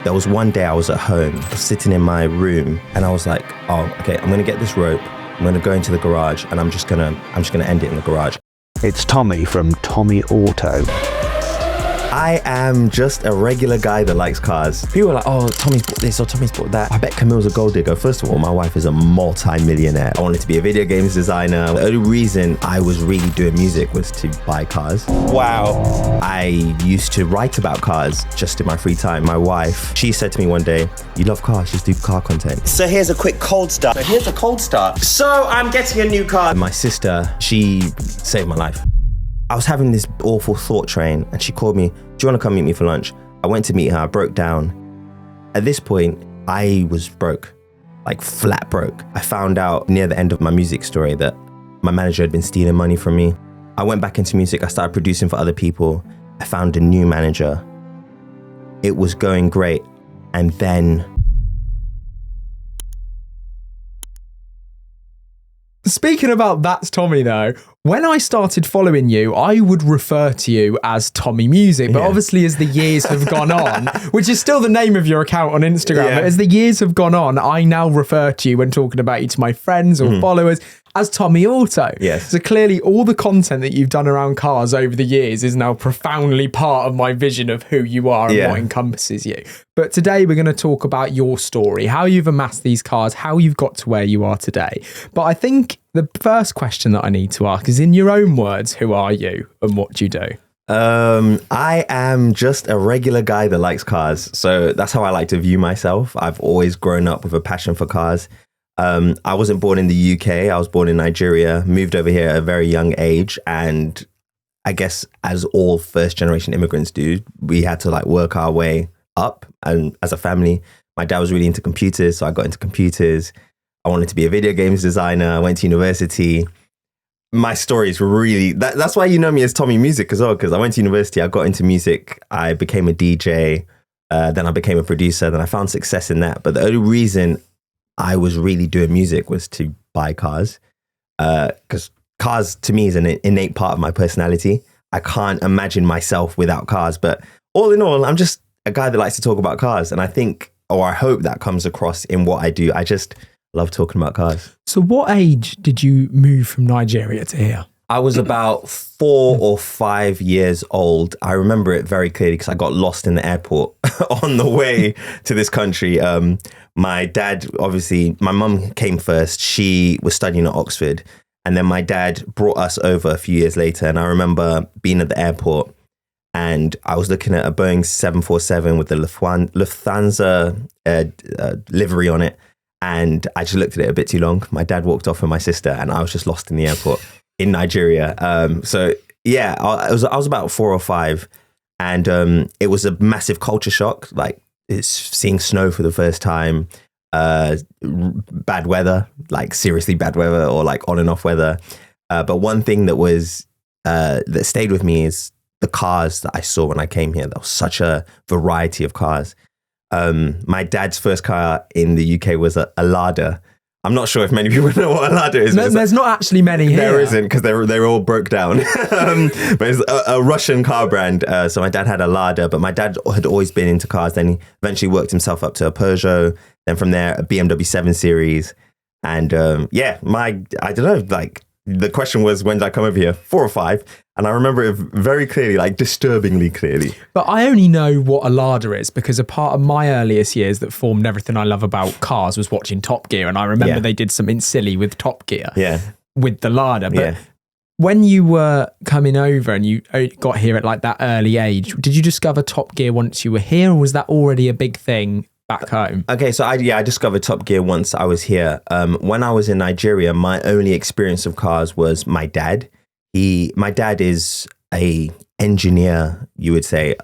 There was one day I was at home, sitting in my room, and I was like, oh, okay, I'm gonna get this rope, I'm gonna go into the garage, and I'm just gonna end it in the garage. It's Tommy from Tomi Auto. I am just a regular guy that likes cars. People are like, oh, Tommy's bought this or Tommy's bought that. I bet Camille's a gold digger. First of all, my wife is a multi-millionaire. I wanted to be a video games designer. The only reason I was really doing music was to buy cars. Wow. I used to write about cars just in my free time. My wife, she said to me one day, you love cars, just do car content. So here's a quick cold start. So I'm getting a new car. And my sister, she saved my life. I was having this awful thought train and she called me, do you want to come meet me for lunch? I went to meet her, I broke down. At this point, I was broke, like flat broke. I found out near the end of my music story that my manager had been stealing money from me. I went back into music, I started producing for other people. I found a new manager. It was going great. And then... Speaking about That's Tommy though, when I started following you, I would refer to you as Tommy Music, but obviously as the years have gone on, which is still the name of your account on Instagram, but as the years have gone on, I now refer to you when talking about you to my friends or followers as Tomi Auto. Yes. So clearly all the content that you've done around cars over the years is now profoundly part of my vision of who you are and what encompasses you. But today we're going to talk about your story, how you've amassed these cars, how you've got to where you are today. But I think the first question that I need to ask is, in your own words, who are you and what do you do? I am just a regular guy that likes cars. So that's how I like to view myself. I've always grown up with a passion for cars. I wasn't born in the UK. I was born in Nigeria, moved over here at a very young age. And I guess as all first generation immigrants do, we had to like work our way up. And as a family, my dad was really into computers. So I got into computers. I wanted to be a video games designer. I went to university. My story is really, that's why you know me as Tomi Music as well, because I went to university, I got into music, I became a DJ, then I became a producer, then I found success in that. But the only reason I was really doing music was to buy cars, because cars to me is an innate part of my personality. I can't imagine myself without cars. But all in all, I'm just a guy that likes to talk about cars. And I think, or I hope that comes across in what I do. I just love talking about cars. So what age did you move from Nigeria to here? I was about 4 or 5 years old. I remember it very clearly because I got lost in the airport on the way to this country. My dad, obviously, my mum came first. She was studying at Oxford. And then my dad brought us over a few years later. And I remember being at the airport and I was looking at a Boeing 747 with the Lufthansa livery on it. And I just looked at it a bit too long. My dad walked off with my sister and I was just lost in the airport in Nigeria. So yeah, I was about 4 or 5 and it was a massive culture shock. Like it's seeing snow for the first time, bad weather, like seriously bad weather or like on and off weather. But one thing that was, that stayed with me is the cars that I saw when I came here. There was such a variety of cars. My dad's first car in the UK was a Lada. I'm not sure if many people know what a Lada is. There's not actually many here. There isn't, because they were all broke down. But it's a Russian car brand. So my dad had a Lada, but my dad had always been into cars. Then he eventually worked himself up to a Peugeot. Then from there, a BMW 7 Series. And I don't know, like the question was, when did I come over here? 4 or 5. And I remember it very clearly, like disturbingly clearly. But I only know what a Lada is because a part of my earliest years that formed everything I love about cars was watching Top Gear. And I remember they did something silly with Top Gear with the Lada. But when you were coming over and you got here at like that early age, did you discover Top Gear once you were here, or was that already a big thing back home? Okay, so I discovered Top Gear once I was here. When I was in Nigeria, my only experience of cars was my dad. My dad is a engineer, you would say.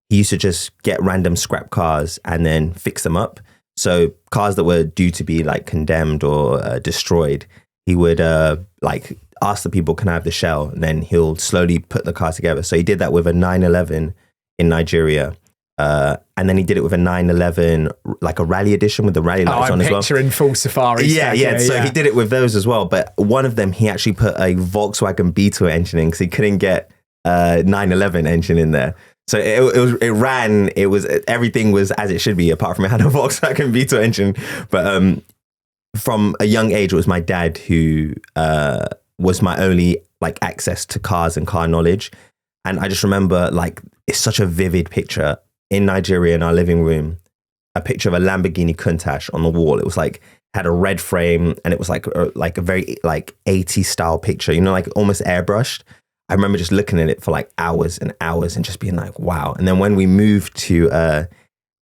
He used to just get random scrap cars and then fix them up. So cars that were due to be like condemned or destroyed, he would like ask the people, can I have the shell? And then he'll slowly put the car together. So he did that with a 911 in Nigeria. And then he did it with a 911, like a rally edition with the rally lights on as well. I'm picturing full safari. Yeah. So he did it with those as well. But one of them, he actually put a Volkswagen Beetle engine in because he couldn't get a 911 engine in there. So everything was as it should be, apart from it had a Volkswagen Beetle engine. But from a young age, it was my dad who was my only like access to cars and car knowledge. And I just remember, like, it's such a vivid picture in Nigeria in our living room, a picture of a Lamborghini Countach on the wall. It was like, had a red frame, and it was like a very like 80s style picture, you know, like almost airbrushed. I remember just looking at it for like hours and hours and just being like, wow. And then when we moved to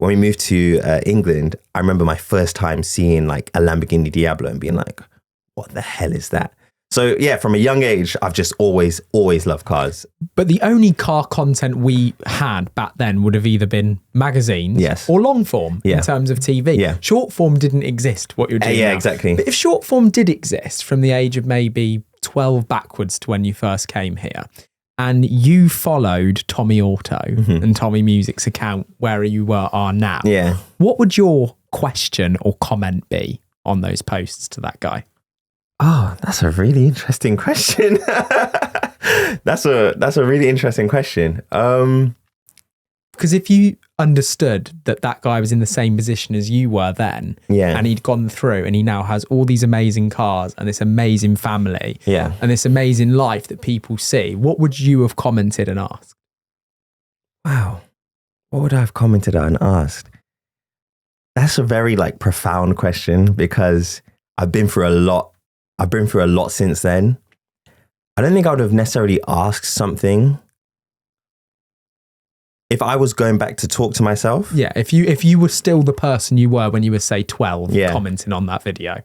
England, I remember my first time seeing like a Lamborghini Diablo and being like, what the hell is that? So yeah, from a young age, I've just always loved cars. But the only car content we had back then would have either been magazines, yes, or long form, in terms of TV. Yeah. Short form didn't exist, what you're doing yeah, now. exactly. But if short form did exist from the age of maybe 12 backwards to when you first came here, and you followed Tomi Auto and Tomi Music's account where you are now, what would your question or comment be on those posts to that guy? Oh, that's a really interesting question. That's a really interesting question. Because if you understood that guy was in the same position as you were then, and he'd gone through and he now has all these amazing cars and this amazing family, and this amazing life that people see, what would you have commented and asked? Wow. What would I have commented and asked? That's a very like profound question, because I've been through a lot since then. I don't think I would have necessarily asked something if I was going back to talk to myself. Yeah, if you were still the person you were when you were, say, 12, commenting on that video.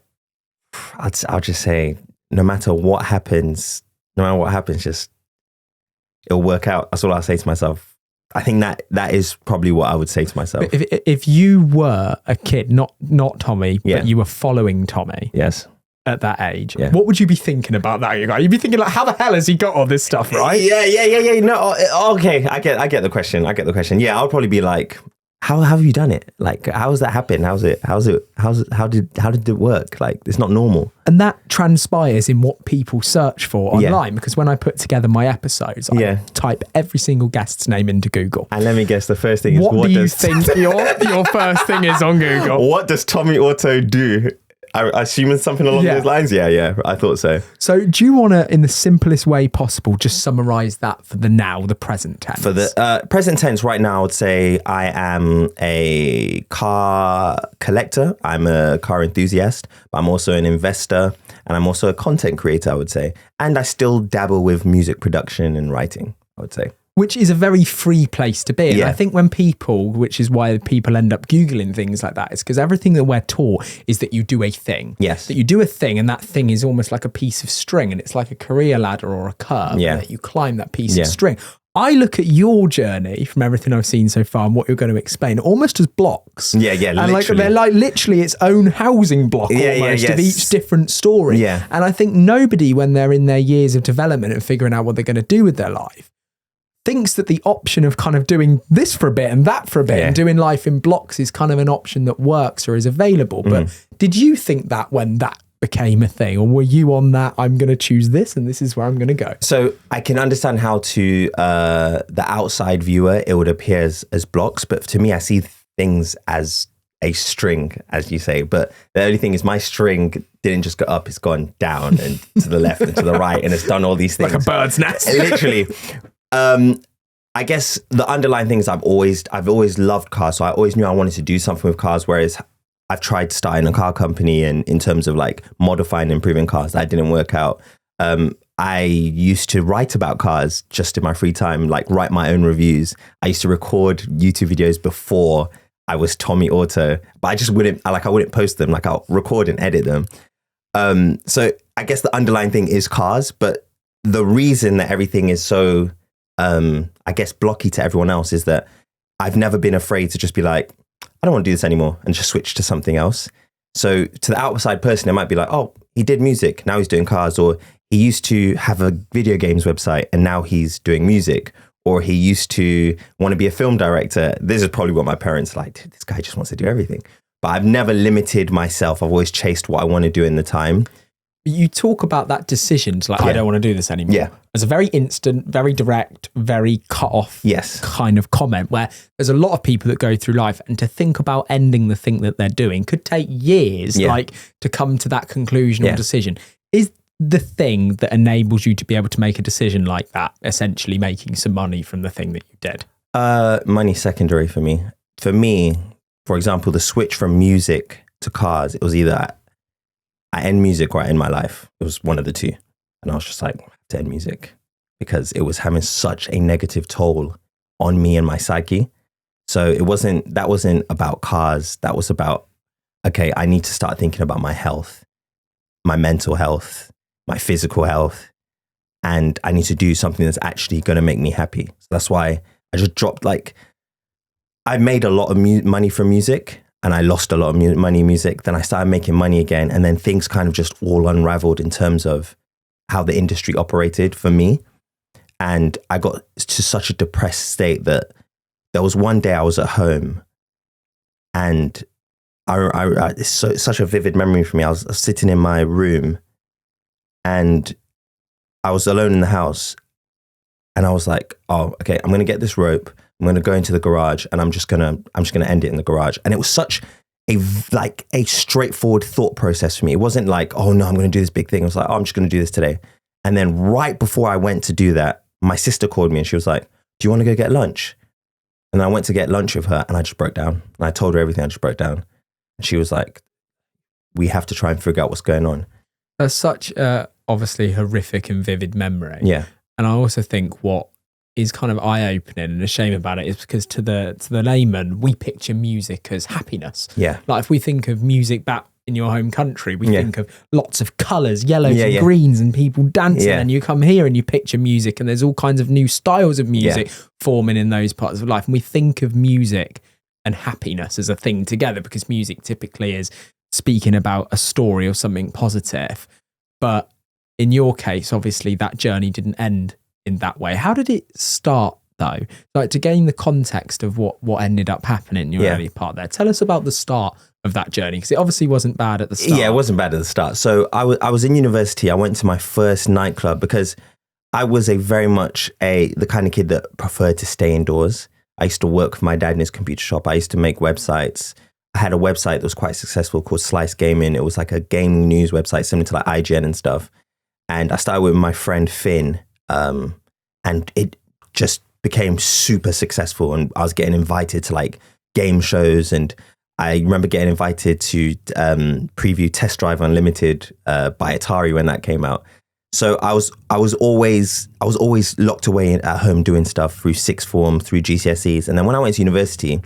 I'll just say, no matter what happens, just it'll work out. That's all I'll say to myself. I think that is probably what I would say to myself. But if you were a kid, not Tomi, but you were following Tomi. Yes. At that age, what would you be thinking about that guy? You'd be thinking like, how the hell has he got all this stuff, right? Yeah. No, okay. I get the question. Yeah, I'll probably be like, how have you done it? Like, how's that happen? How did it work? Like, it's not normal. And that transpires in what people search for online, because when I put together my episodes, I type every single guest's name into Google. And let me guess, the first thing is, what do you think your first thing is on Google? What does Tomi Auto do? I assume it's something along those lines. Yeah, I thought so. So do you want to, in the simplest way possible, just summarize that for the present tense? For the present tense right now, I would say I am a car collector. I'm a car enthusiast, but I'm also an investor, and I'm also a content creator, I would say. And I still dabble with music production and writing, I would say. Which is a very free place to be. And I think which is why people end up Googling things like that, is because everything that we're taught is that you do a thing. Yes. That you do a thing, and that thing is almost like a piece of string, and it's like a career ladder or a curve. Yeah. That you climb that piece of string. I look at your journey from everything I've seen so far and what you're going to explain almost as blocks. Yeah, and literally. they're like literally its own housing block almost of each different story. Yeah. And I think nobody, when they're in their years of development and figuring out what they're going to do with their life, thinks that the option of kind of doing this for a bit and that for a bit and doing life in blocks is kind of an option that works or is available. But did you think that when that became a thing, or were you on that, I'm going to choose this and this is where I'm going to go? So I can understand how to the outside viewer, it would appear as blocks. But to me, I see things as a string, as you say. But the only thing is my string didn't just go up, it's gone down and to the left and to the right, and it's done all these things. Like a bird's nest. Literally. I guess the underlying thing is I've always loved cars, so I always knew I wanted to do something with cars, whereas I've tried starting a car company, and in terms of like modifying and improving cars, that didn't work out. I used to write about cars just in my free time, like write my own reviews. I used to record YouTube videos before I was Tomi Auto, but I just wouldn't post them. Like, I'll record and edit them. So I guess the underlying thing is cars, but the reason that everything is so I guess blocky to everyone else is that I've never been afraid to just be like, I don't want to do this anymore, and just switch to something else. So to the outside person, it might be like, oh, he did music, now he's doing cars, or he used to have a video games website and now he's doing music, or he used to want to be a film director. This is probably what my parents like, this guy just wants to do everything. But I've never limited myself. I've always chased what I want to do in the time. You talk about that decision to I don't want to do this anymore. Yeah. As a very instant, very direct, very cut off kind of comment, where there's a lot of people that go through life, and to think about ending the thing that they're doing could take years, to come to that conclusion or decision. Is the thing that enables you to be able to make a decision like that essentially making some money from the thing that you did? Money secondary for me. For me, for example, the switch from music to cars, it was either I end music or I end my life. It was one of the two. And I was just like, I have to end music because it was having such a negative toll on me and my psyche. So that wasn't about cars. That was about, okay, I need to start thinking about my health, my mental health, my physical health. And I need to do something that's actually going to make me happy. So that's why I just dropped, I made a lot of money from music. And I lost a lot of money in music. Then I started making money again. And then things kind of just all unraveled in terms of how the industry operated for me. And I got to such a depressed state that there was one day I was at home, and it's such a vivid memory for me. I was sitting in my room and I was alone in the house. And I was like, oh, okay, I'm going to get this rope. I'm going to go into the garage and I'm just going to end it in the garage. And it was such a straightforward thought process for me. It wasn't like, oh no, I'm going to do this big thing. I was like, oh, I'm just going to do this today. And then right before I went to do that, my sister called me and she was like, do you want to go get lunch? And I went to get lunch with her and I just broke down. And I told her everything. I just broke down. And she was like, we have to try and figure out what's going on. That's such obviously horrific and vivid memory. Yeah. And I also think what is kind of eye-opening and a shame about it is because to the layman, we picture music as happiness. Yeah. Like if we think of music back in your home country, we think of lots of colours, yellows and greens and people dancing. And you come here and you picture music and there's all kinds of new styles of music forming in those parts of life. And we think of music and happiness as a thing together because music typically is speaking about a story or something positive. But in your case, obviously that journey didn't end in that way. How did it start though? Like to gain the context of what ended up happening in your early part there. Tell us about the start of that journey because it obviously wasn't bad at the start. Yeah, it wasn't bad at the start. So I was in university. I went to my first nightclub because I was very much the kind of kid that preferred to stay indoors. I used to work for my dad in his computer shop. I used to make websites. I had a website that was quite successful called Slice Gaming. It was like a gaming news website similar to like IGN and stuff. And I started with my friend Finn. And it just became super successful and I was getting invited to like game shows, and I remember getting invited to preview Test Drive Unlimited by Atari when that came out. So I was always locked away at home doing stuff through sixth form, through GCSEs. And then when I went to university,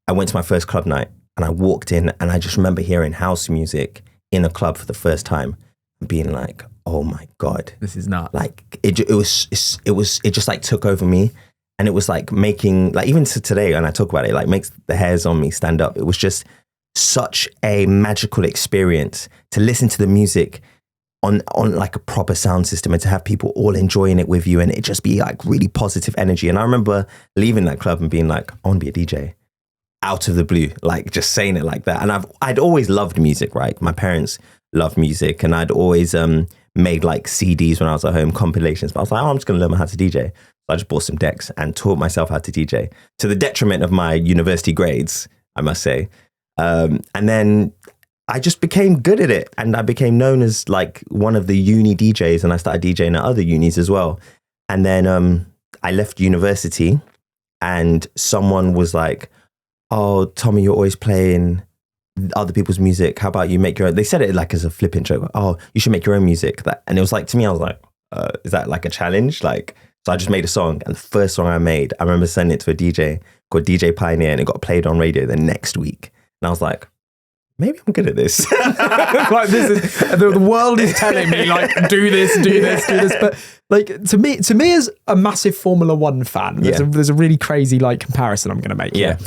I went to my first club night and I walked in and I just remember hearing house music in a club for the first time and being like, oh my God, this is not like it just like took over me. And it was like making, like even to today when I talk about it, like makes the hairs on me stand up. It was just such a magical experience to listen to the music on like a proper sound system and to have people all enjoying it with you and it just be like really positive energy. And I remember leaving that club and being like, I want to be a DJ out of the blue, like just saying it like that. And I'd always loved music, right? My parents loved music and I'd always made like CDs when I was at home, compilations. But I was like, oh, I'm just going to learn how to DJ. So I just bought some decks and taught myself how to DJ to the detriment of my university grades, I must say. And then I just became good at it and I became known as like one of the uni DJs and I started DJing at other unis as well. And then I left university and someone was like, oh, Tommy, you're always playing other people's music. How about you make your own? They said it like as a flippant joke. Oh, you should make your own music. And it was like, to me, I was like, is that like a challenge? Like, so I just made a song. And the first song I made, I remember sending it to a DJ called DJ Pioneer and it got played on radio the next week. And I was like, maybe I'm good at this. Like this is the world is telling me like do this. But like to me as a massive Formula One fan, there's a really crazy like comparison I'm going to make here.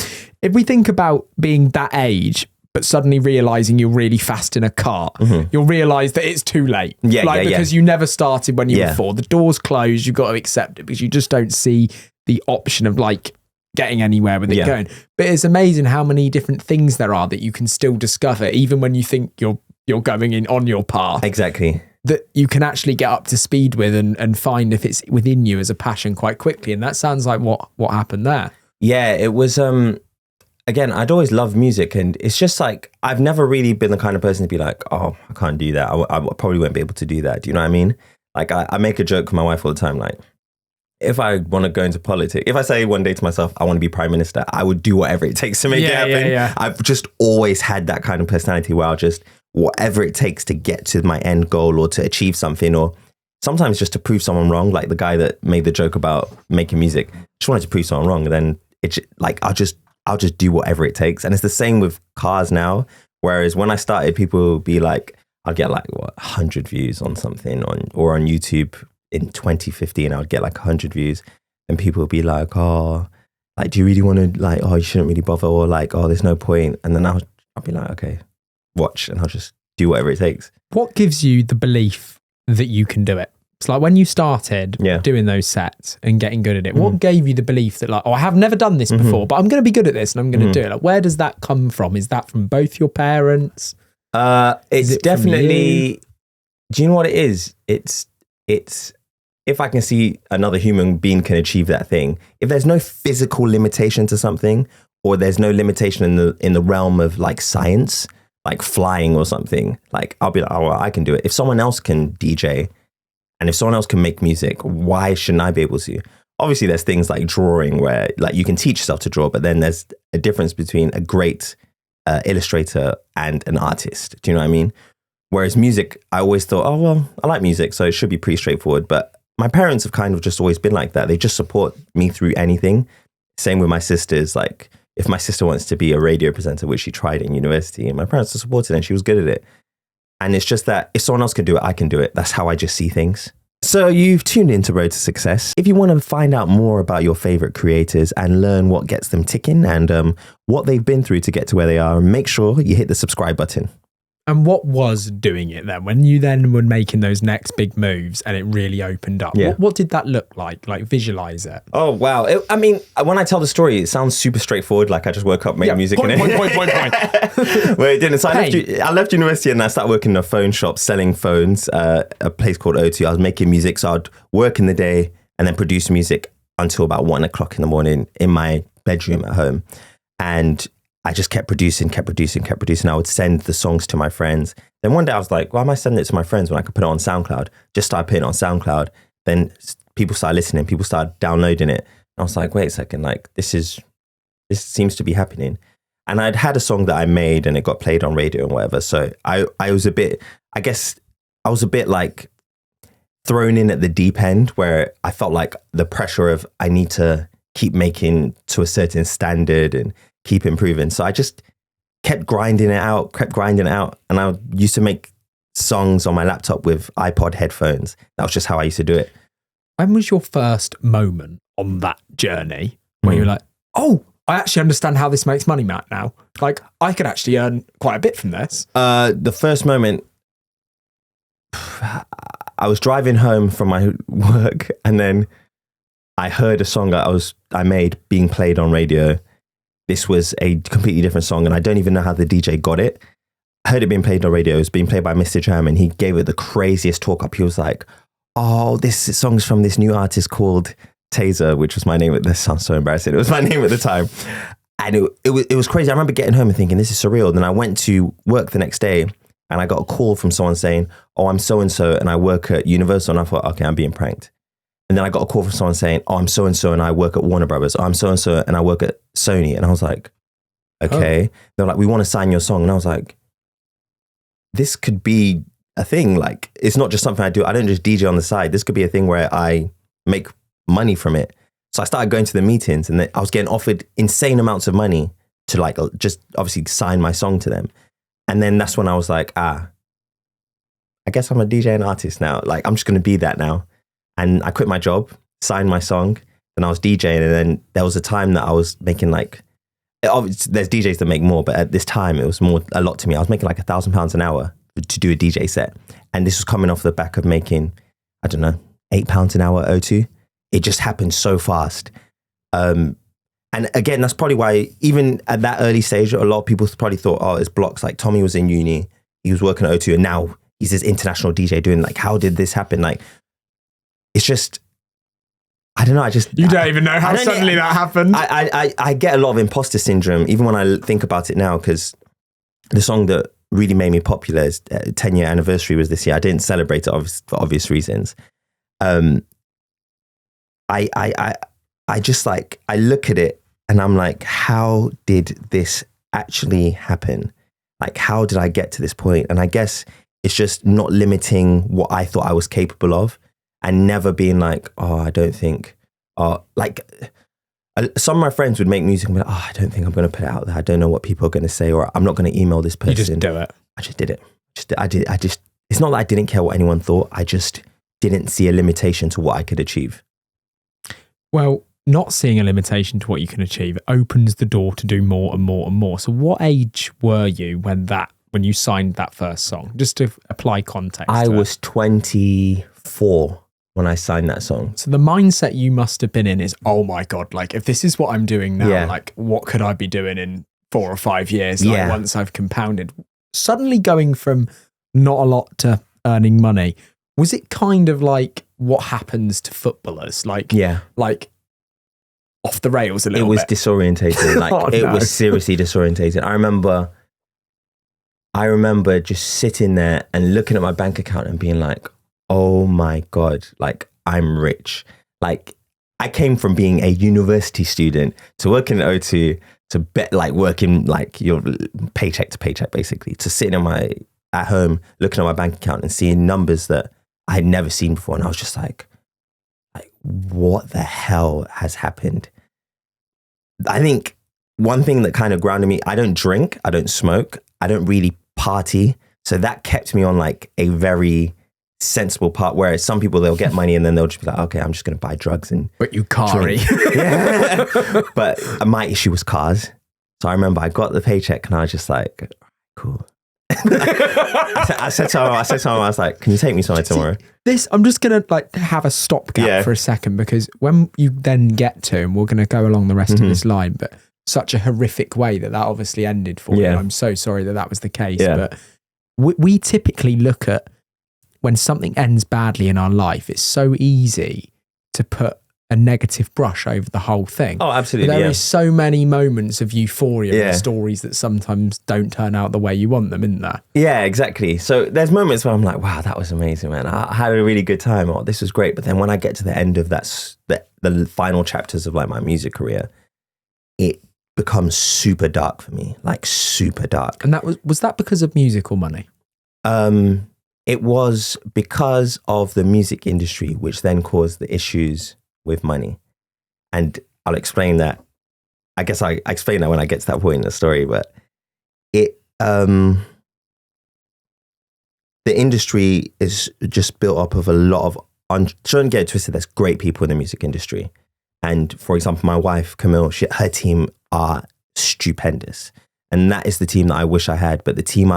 If we think about being that age, but suddenly realizing you're really fast in a car, you'll realize that it's too late. Because you never started when you were 4. The door's closed. You've got to accept it because you just don't see the option of like getting anywhere with it going. But it's amazing how many different things there are that you can still discover, even when you think you're you're going in on your path. Exactly. That you can actually get up to speed with and find if it's within you as a passion quite quickly. And that sounds like what happened there. Yeah, it was, again, I'd always loved music, and it's just like, I've never really been the kind of person to be like, oh, I can't do that. I probably won't be able to do that. Do you know what I mean? Like, I make a joke with my wife all the time, like, if I want to go into politics, if I say one day to myself, I want to be prime minister, I would do whatever it takes to make it happen. Yeah. I've just always had that kind of personality where I'll just, whatever it takes to get to my end goal or to achieve something, or sometimes just to prove someone wrong, like the guy that made the joke about making music, just wanted to prove someone wrong. And then it's like, I'll just do whatever it takes. And it's the same with cars now. Whereas when I started, people would be like, I'd get like 100 views on something or on YouTube. In 2015, I would get like 100 views, and people would be like, oh, like, do you really want to, like, oh, you shouldn't really bother, or like, oh, there's no point. And then I'll be like, okay, watch, and I'll just do whatever it takes. What gives you the belief that you can do it? It's like when you started doing those sets and getting good at it, what gave you the belief that, like, oh, I have never done this before, but I'm going to be good at this and I'm going to do it? Like, where does that come from? Is that from both your parents? It's definitely, do you know what it is? It's if I can see another human being can achieve that thing, if there's no physical limitation to something, or there's no limitation in the realm of like science, like flying or something, like I'll be like, oh, well, I can do it. If someone else can DJ and if someone else can make music, why shouldn't I be able to? Obviously, there's things like drawing where like you can teach yourself to draw, but then there's a difference between a great illustrator and an artist. Do you know what I mean? Whereas music, I always thought, oh, well, I like music, so it should be pretty straightforward. But my parents have kind of just always been like that. They just support me through anything. Same with my sisters. Like, if my sister wants to be a radio presenter, which she tried in university, and my parents are supported and she was good at it. And it's just that if someone else can do it, I can do it. That's how I just see things. So you've tuned into Road to Success. If you want to find out more about your favorite creators and learn what gets them ticking and what they've been through to get to where they are, make sure you hit the subscribe button. And what was doing it then? When you then were making those next big moves and it really opened up, what did that look like? Like, visualize it. Oh, wow. I mean, when I tell the story, it sounds super straightforward. Like I just woke up, made music. Point. Well, it didn't. So I left university and I started working in a phone shop selling phones, a place called O2. I was making music. So I'd work in the day and then produce music until about 1 o'clock in the morning in my bedroom at home. And I just kept producing. I would send the songs to my friends. Then one day I was like, why am I sending it to my friends when I could put it on SoundCloud? Just started putting it on SoundCloud. Then people started listening. People started downloading it. And I was like, wait a second, like this seems to be happening. And I'd had a song that I made and it got played on radio and whatever. So I was a bit like thrown in at the deep end where I felt like the pressure of I need to keep making to a certain standard and keep improving. So I just kept grinding it out. And I used to make songs on my laptop with iPod headphones. That was just how I used to do it. When was your first moment on that journey where you're like, oh, I actually understand how this makes money, Matt, now? Like, I could actually earn quite a bit from this. The first moment, I was driving home from my work and then I heard a song that I made being played on radio. This was a completely different song, and I don't even know how the DJ got it. I heard it being played on radio. It was being played by Mr. Jam, and he gave it the craziest talk up. He was like, oh, this song's from this new artist called Taser, which was my name. This sounds so embarrassing. It was my name at the time. And it was crazy. I remember getting home and thinking, this is surreal. Then I went to work the next day, and I got a call from someone saying, oh, I'm so-and-so, and I work at Universal. And I thought, okay, I'm being pranked. And then I got a call from someone saying, oh, I'm so-and-so and I work at Warner Brothers. Oh, I'm so-and-so and I work at Sony. And I was like, okay. Oh. They're like, we want to sign your song. And I was like, this could be a thing. Like, it's not just something I do. I don't just DJ on the side. This could be a thing where I make money from it. So I started going to the meetings and I was getting offered insane amounts of money to like, just obviously sign my song to them. And then that's when I was like, I guess I'm a DJ and artist now. Like, I'm just going to be that now. And I quit my job, signed my song, and I was DJing. And then there was a time that I was making like, there's DJs that make more, but at this time it was a lot to me. I was making like £1,000 an hour to do a DJ set. And this was coming off the back of making, I don't know, £8 an hour O2. It just happened so fast. And again, that's probably why even at that early stage, a lot of people probably thought, oh, it's blocks. Like Tomi was in uni. he was working at O2 and now he's this international DJ doing like, how did this happen? Like, it's just, I don't know. You don't even know how suddenly that happened. I get a lot of imposter syndrome, even when I think about it now, because the song that really made me popular is 10-year anniversary was this year. I didn't celebrate it for obvious reasons. I just like, I look at it and I'm like, how did this actually happen? Like, how did I get to this point? And I guess it's just not limiting what I thought I was capable of and never being like, oh, I don't think, like some of my friends would make music and be like, oh, I don't think I'm going to put it out there. I don't know what people are going to say, or I'm not going to email this person. You just do it. I just did it. It's not that I didn't care what anyone thought. I just didn't see a limitation to what I could achieve. Well, not seeing a limitation to what you can achieve opens the door to do more and more and more. So what age were you when you signed that first song? Just to apply context. I was 24 when I signed that song. So the mindset you must have been in is, oh my God, like if this is what I'm doing now, like what could I be doing in 4 or 5 years? Like once I've compounded. Suddenly going from not a lot to earning money, was it kind of like what happens to footballers? Like off the rails a little bit? It was disorientating. Like it was seriously disorientating. I remember just sitting there and looking at my bank account and being like, oh my God, like I'm rich. Like I came from being a university student to working at O2 to working like your paycheck to paycheck, basically, to sitting at home, looking at my bank account and seeing numbers that I had never seen before. And I was just like, what the hell has happened? I think one thing that kind of grounded me, I don't drink, I don't smoke, I don't really party. So that kept me on like a very sensible part, whereas some people, they'll get money and then they'll just be like, okay, I'm just going to buy drugs and but you carry. Yeah. But my issue was cars. So I remember I got the paycheck and I was just like, cool. I said to him, I was like, can you take me somewhere tomorrow? I'm just going to like have a stopgap for a second, because when you then get to, and we're going to go along the rest of this line, but such a horrific way that obviously ended for you. I'm so sorry that was the case. But we typically look at when something ends badly in our life, it's so easy to put a negative brush over the whole thing. Oh, absolutely. There is so many moments of euphoria and stories that sometimes don't turn out the way you want them, isn't there? Yeah, exactly. So there's moments where I'm like, wow, that was amazing, man. I had a really good time. Oh, this was great. But then when I get to the end of the final chapters of like my music career, it becomes super dark for me, like super dark. And that was that because of music or money? It was because of the music industry, which then caused the issues with money. And I'll explain that. I guess I explain that when I get to that point in the story, but the industry is just built up of a lot of, don't get it twisted, there's great people in the music industry. And for example, my wife, Camille, her team are stupendous. And that is the team that I wish I had. But the team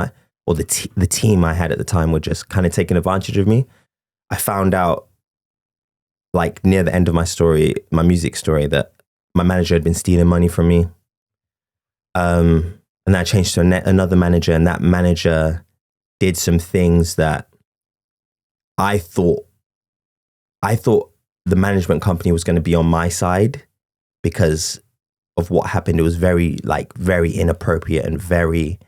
the team I had at the time were just kind of taking advantage of me. I found out like near the end of my story, my music story, that my manager had been stealing money from me. And then I changed to another manager, and that manager did some things that I thought the management company was going to be on my side because of what happened. It was very inappropriate and very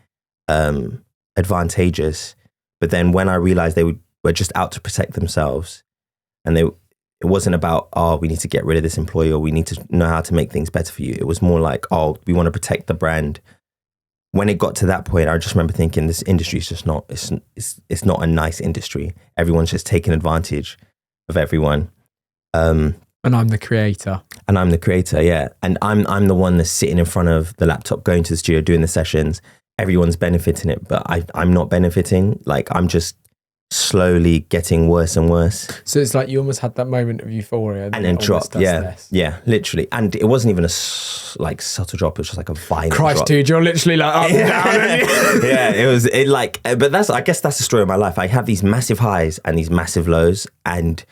advantageous. But then when I realized they were just out to protect themselves, and it wasn't about, oh, we need to get rid of this employee or we need to know how to make things better for you. It was more like, oh, we want to protect the brand. When it got to that point, I just remember thinking, this industry is just not, it's not a nice industry. Everyone's just taking advantage of everyone. And I'm the creator. Yeah. And I'm the one that's sitting in front of the laptop, going to the studio, doing the sessions. Everyone's benefiting it, but I'm not benefiting. Like, I'm just slowly getting worse and worse. So it's like you almost had that moment of euphoria and then dropped. Yeah, literally. And it wasn't even a subtle drop. It was just like a violent Christ, drop. Dude, you're literally like up and down. Yeah, but I guess that's the story of my life. I have these massive highs and these massive lows, and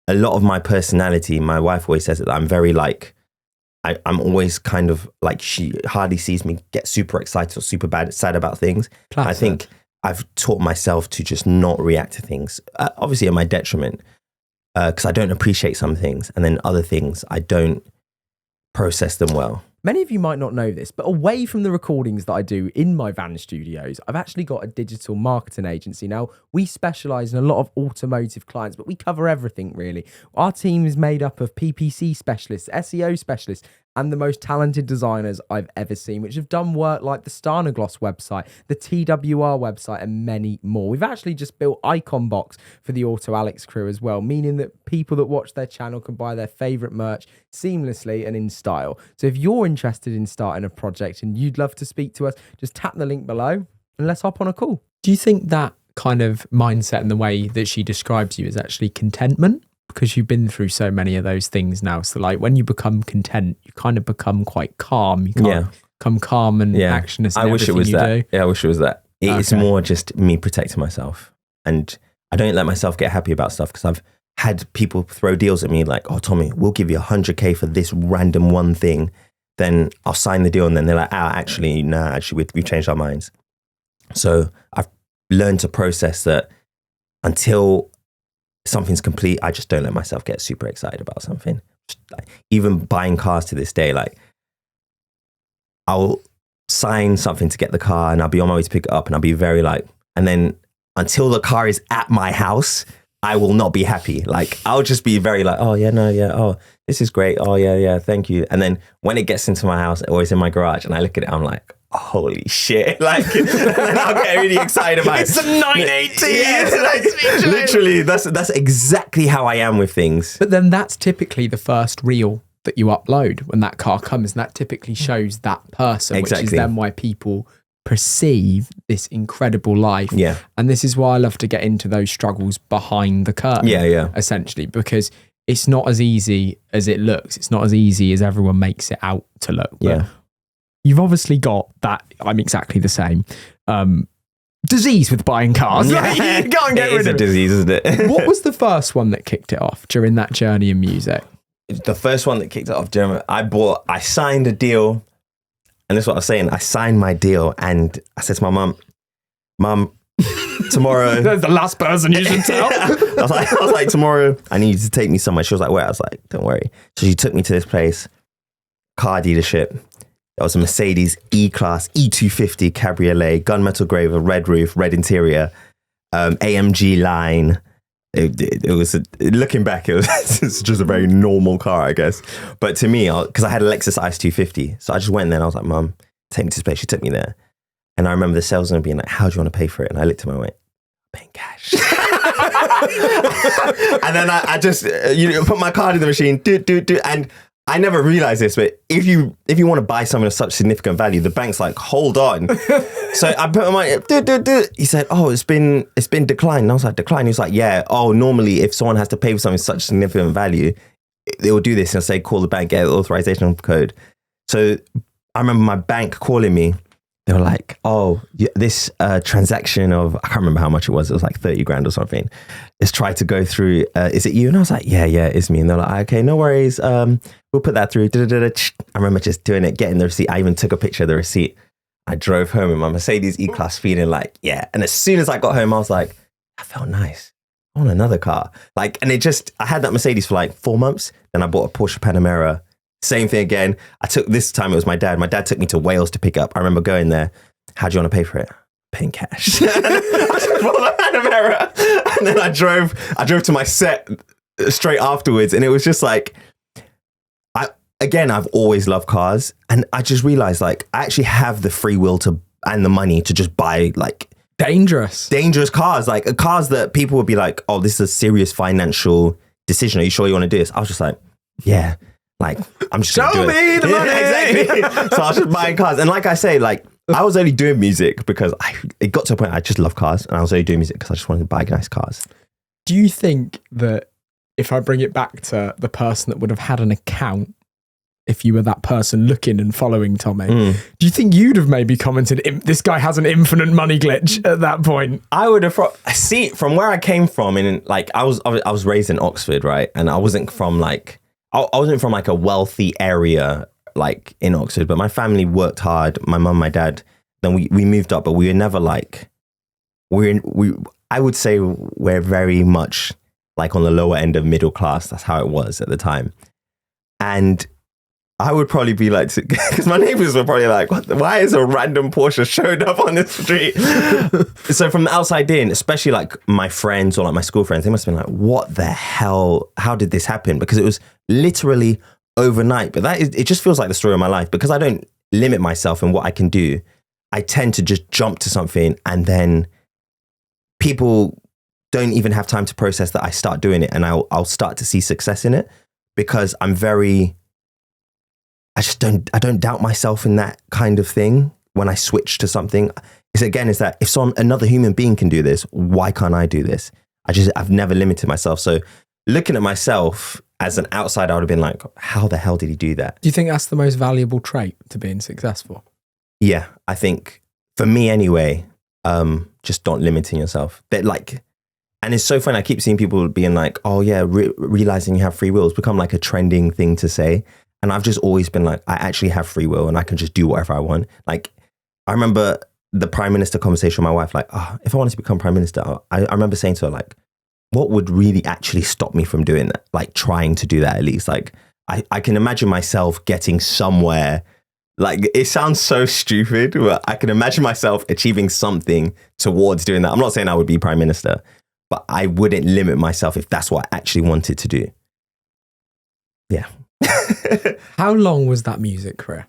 a lot of my personality, my wife always says that I'm very like, I'm always kind of like, she hardly sees me get super excited or super sad about things. Placid. I think I've taught myself to just not react to things, obviously at my detriment, because I don't appreciate some things, and then other things I don't process them well. Many of you might not know this, but away from the recordings that I do in my van studios, I've actually got a digital marketing agency. Now, we specialise in a lot of automotive clients, but we cover everything really. Our team is made up of PPC specialists, SEO specialists, and the most talented designers I've ever seen, which have done work like the Starnagloss website, the TWR website, and many more. We've actually just built Icon Box for the Auto Alex crew as well, meaning that people that watch their channel can buy their favourite merch seamlessly and in style. So if you're interested in starting a project and you'd love to speak to us, just tap the link below and let's hop on a call. Do you think that kind of mindset and the way that she describes you is actually contentment? Because you've been through so many of those things now. So like when you become content, you kind of become quite calm. You can't become calm and actionless. I wish it was that. Yeah, I wish it was that. It's more just me protecting myself. And I don't let myself get happy about stuff because I've had people throw deals at me like, oh, Tommy, we'll give you 100K for this random one thing. Then I'll sign the deal and then they're like, we've changed our minds. So I've learned to process that until something's complete, I just don't let myself get super excited about something. Like, even buying cars to this day, like I'll sign something to get the car and I'll be on my way to pick it up and I'll be very like, and then until the car is at my house, I will not be happy. Like I'll just be very like, oh yeah, no, yeah, oh, this is great. Oh yeah, thank you. And then when it gets into my house or it's in my garage and I look at it, I'm like, holy shit. Like, and then I'll get really excited about it's a 980. Yeah, like, literally, that's exactly how I am with things. But then that's typically the first reel that you upload when that car comes, and that typically shows that person, which is then why people perceive this incredible life. Yeah. And this is why I love to get into those struggles behind the curtain. Yeah. Essentially, because it's not as easy as it looks. It's not as easy as everyone makes it out to look. But you've obviously got that. I'm exactly the same. Disease with buying cars. Yeah. You can't get rid of it. It is a disease, isn't it? What was the first one that kicked it off during that journey in music? The first one that kicked it off, Jeremy, I signed a deal. And this is what I was saying. I signed my deal and I said to my mum, tomorrow. That's the last person you should tell. I was like, tomorrow I need you to take me somewhere. She was like, where? I was like, don't worry. So she took me to this place, car dealership. There was a Mercedes E-Class E250 Cabriolet, gunmetal grey with a red roof, red interior, AMG line. It was looking back, it's just a very normal car, I guess. But to me, because I had a Lexus ICE 250, so I just went there and I was like, Mum, take me to this place. She took me there. And I remember the salesman being like, how do you want to pay for it? And I looked at him and I went, paying cash. And then I just put my card in the machine, and I never realized this, but if you want to buy something of such significant value, the bank's like, hold on. So I put my He said, oh, it's been declined. And I was like, declined? He was like, yeah. Oh, normally if someone has to pay for something of such significant value, they will do this and say, call the bank, get an authorization code. So I remember my bank calling me. They were like, oh, this transaction of, I can't remember how much it was like 30 grand or something. Let's try to go through. Is it you? And I was like, yeah, it's me. And they're like, okay, no worries. We'll put that through. I remember just doing it, getting the receipt. I even took a picture of the receipt. I drove home in my Mercedes E-Class feeling like, yeah. And as soon as I got home, I was like, I felt nice. I want another car. Like, and I had that Mercedes for like 4 months. Then I bought a Porsche Panamera. Same thing again. This time it was my dad. My dad took me to Wales to pick up. I remember going there. How do you want to pay for it? Paying cash. I just bought the Panamera. And then I drove to my set straight afterwards. And it was just like, I've always loved cars. And I just realized like, I actually have the free will and the money to just buy like dangerous cars. Like cars that people would be like, oh, this is a serious financial decision. Are you sure you want to do this? I was just like, yeah. Like, I'm just show do me it. the money. Exactly. So I was just buying cars. And like I say, like, I was only doing music because it got to a point I just love cars. And I was only doing music because I just wanted to buy nice cars. Do you think that if I bring it back to the person that would have had an account, if you were that person looking and following Tommy, do you think you'd have maybe commented, this guy has an infinite money glitch at that point? I would have, from where I came from, and like, I was raised in Oxford, right? And I wasn't from like a wealthy area like in Oxford, but my family worked hard. My mum, my dad, then we moved up, but we were never like I would say we're very much like on the lower end of middle class. That's how it was at the time. And I would probably be like, because my neighbors were probably like, why is a random Porsche showed up on the street? So from the outside in, especially like my friends or like my school friends, they must have been like, what the hell? How did this happen? Because it was literally overnight. But it just feels like the story of my life, because I don't limit myself in what I can do. I tend to just jump to something, and then people don't even have time to process that I start doing it, and I'll start to see success in it, because I don't doubt myself in that kind of thing when I switch to something. Is that if another human being can do this, why can't I do this? I've never limited myself. So looking at myself as an outsider, I would have been like, how the hell did he do that? Do you think that's the most valuable trait to being successful? Yeah, I think for me anyway, just don't limiting yourself. And it's so funny. I keep seeing people being like, oh yeah, realizing you have free will has become like a trending thing to say. And I've just always been like, I actually have free will and I can just do whatever I want. Like, I remember the prime minister conversation with my wife, like, if I wanted to become prime minister, I remember saying to her, like, what would really actually stop me from doing that? Like trying to do that at least. Like, I can imagine myself getting somewhere. Like, it sounds so stupid, but I can imagine myself achieving something towards doing that. I'm not saying I would be prime minister, but I wouldn't limit myself if that's what I actually wanted to do. Yeah. How long was that music career?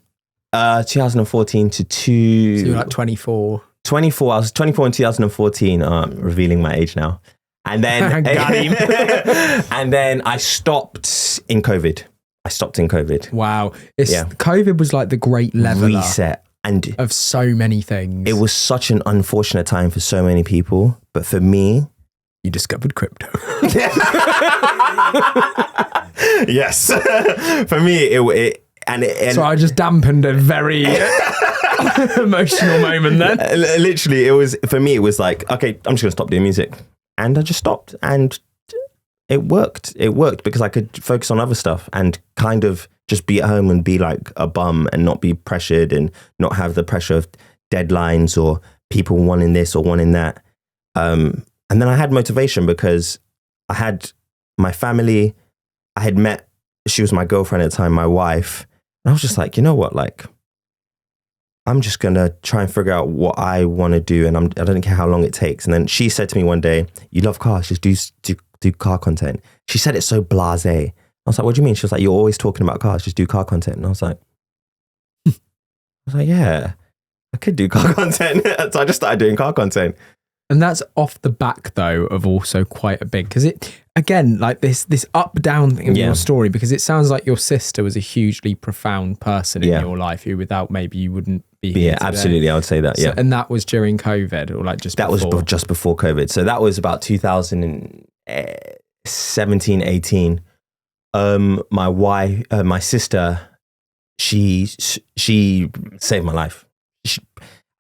2014 to So you're like 24. 24. I was 24 in 2014. Revealing my age now. And then, and then I stopped in COVID. Wow. COVID was like the great leveler. Reset. And of so many things. It was such an unfortunate time for so many people. But for me, you discovered crypto. Yes. For me, so I just dampened a very emotional moment then. Literally, it was like, okay, I'm just going to stop doing music. And I just stopped, and it worked. It worked because I could focus on other stuff and kind of just be at home and be like a bum and not be pressured and not have the pressure of deadlines or people wanting this or wanting that. And then I had motivation because I had my family. I had met, she was my girlfriend at the time, my wife. And I was just like, you know what? Like, I'm just going to try and figure out what I want to do. And I don't care how long it takes. And then she said to me one day, you love cars, just do car content. She said it so blasé. I was like, what do you mean? She was like, you're always talking about cars, just do car content. And I was like, yeah, I could do car content. So I just started doing car content. And that's off the back, though, of also quite a big, because it, again, like this up-down thing of your story, because it sounds like your sister was a hugely profound person in your life who without maybe you wouldn't be here today. Absolutely. I would say that, So, and that was during COVID or like just before? That was just before COVID. So that was about 2017, 18. My wife, my sister, she saved my life.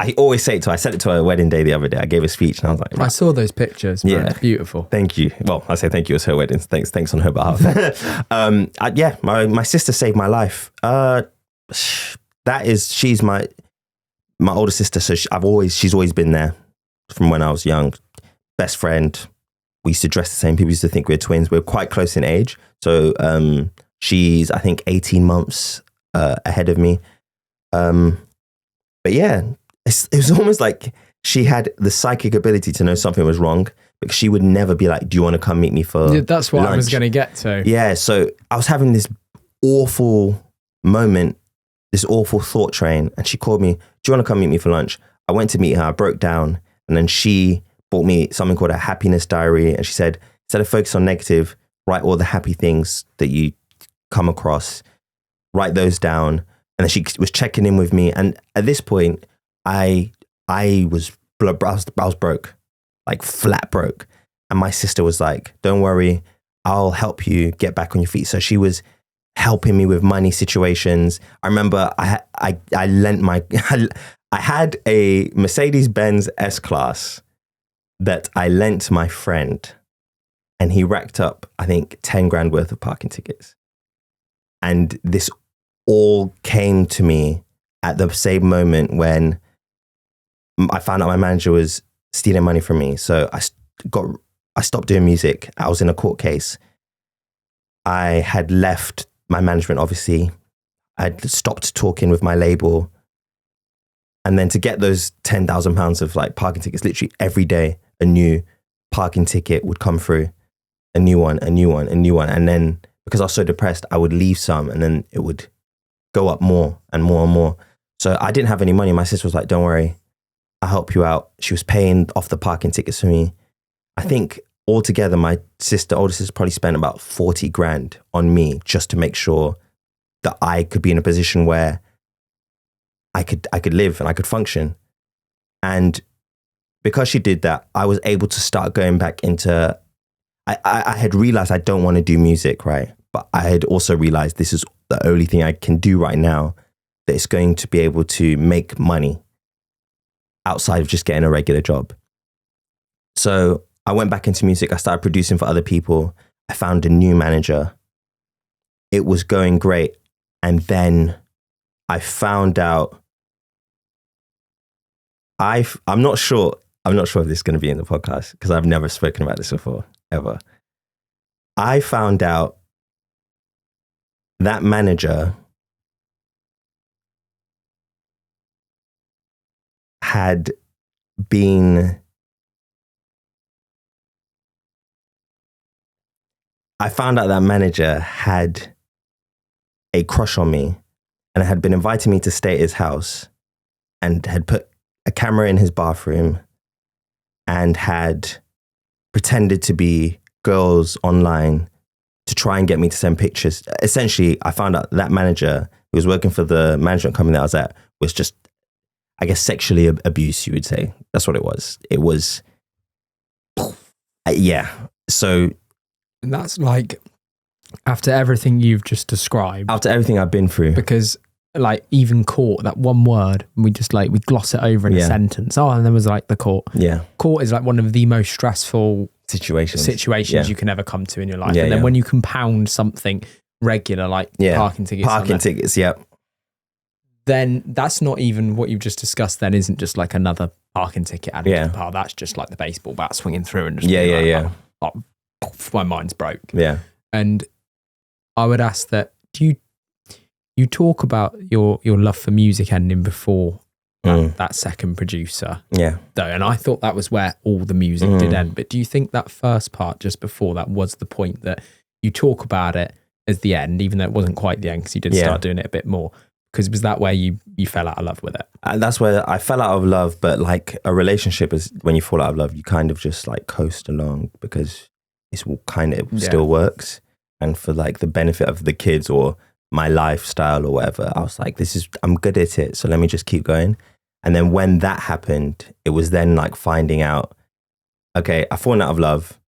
I always say it to her. I said it to her wedding day the other day. I gave a speech and I was like, I saw those pictures. Man. Yeah. It's beautiful. Thank you. Well, I say thank you. It's her wedding. Thanks on her behalf. My sister saved my life. She's my older sister. So she's always been there from when I was young. Best friend. We used to dress the same. People used to think we were twins. We're quite close in age. So she's, I think, 18 months ahead of me. But yeah, it was almost like she had the psychic ability to know something was wrong, because she would never be like, do you want to come meet me for lunch? That's what I was going to get to. Yeah, so I was having this awful moment, this awful thought train, and she called me, do you want to come meet me for lunch? I went to meet her, I broke down, and then she bought me something called a happiness diary, and she said, instead of focus on negative, write all the happy things that you come across, write those down. And then she was checking in with me. And at this point, I was broke, like flat broke. And my sister was like, don't worry, I'll help you get back on your feet. So she was helping me with money situations. I remember I had a Mercedes-Benz S-Class that I lent to my friend, and he racked up, I think, 10 grand worth of parking tickets. And this all came to me at the same moment when I found out my manager was stealing money from me. So I stopped doing music. I was in a court case. I had left my management, obviously. I'd stopped talking with my label. And then to get those £10,000 of like parking tickets, literally every day, a new parking ticket would come through, a new one. And then because I was so depressed, I would leave some and then it would go up more and more and more. So I didn't have any money. My sister was like, don't worry, I'll help you out. She was paying off the parking tickets for me. I think altogether, my older sister probably spent about 40 grand on me just to make sure that I could be in a position where I could live and I could function. And because she did that, I was able to start going back into, I had realized I don't want to do music, right? But I had also realized this is the only thing I can do right now that is going to be able to make money outside of just getting a regular job. So I went back into music. I started producing for other people. I found a new manager. It was going great. And then I found out, I'm not sure if this is going to be in the podcast because I've never spoken about this before, ever. I found out that manager had been... I found out that manager had a crush on me and had been inviting me to stay at his house and had put a camera in his bathroom and had pretended to be girls online to try and get me to send pictures. Essentially, I found out that manager who was working for the management company that I was at was just, I guess, sexually abused, you would say. That's what it was. It was, yeah. So... And that's like, after everything you've just described. After everything I've been through. Because like even court, that one word, we gloss it over in a sentence. Oh, and there was like the court. Yeah. Court is like one of the most stressful situations you can ever come to in your life. And then when you compound something regular, like parking tickets. Yep. Then that's not even what you've just discussed. Then isn't just like another parking ticket added to the pile. That's just like the baseball bat swinging through and just my mind's broke. Yeah. And I would ask that, do you talk about your love for music ending before that second producer? Yeah. Though, and I thought that was where all the music did end. But do you think that first part just before that was the point that you talk about it as the end, even though it wasn't quite the end because you did start doing it a bit more? Because was that where you fell out of love with it? That's where I fell out of love. But like a relationship is when you fall out of love, you kind of just like coast along because it's kind of still works. And for like the benefit of the kids or my lifestyle or whatever, I was like, I'm good at it. So let me just keep going. And then when that happened, it was then like finding out, okay, I've fallen out of love.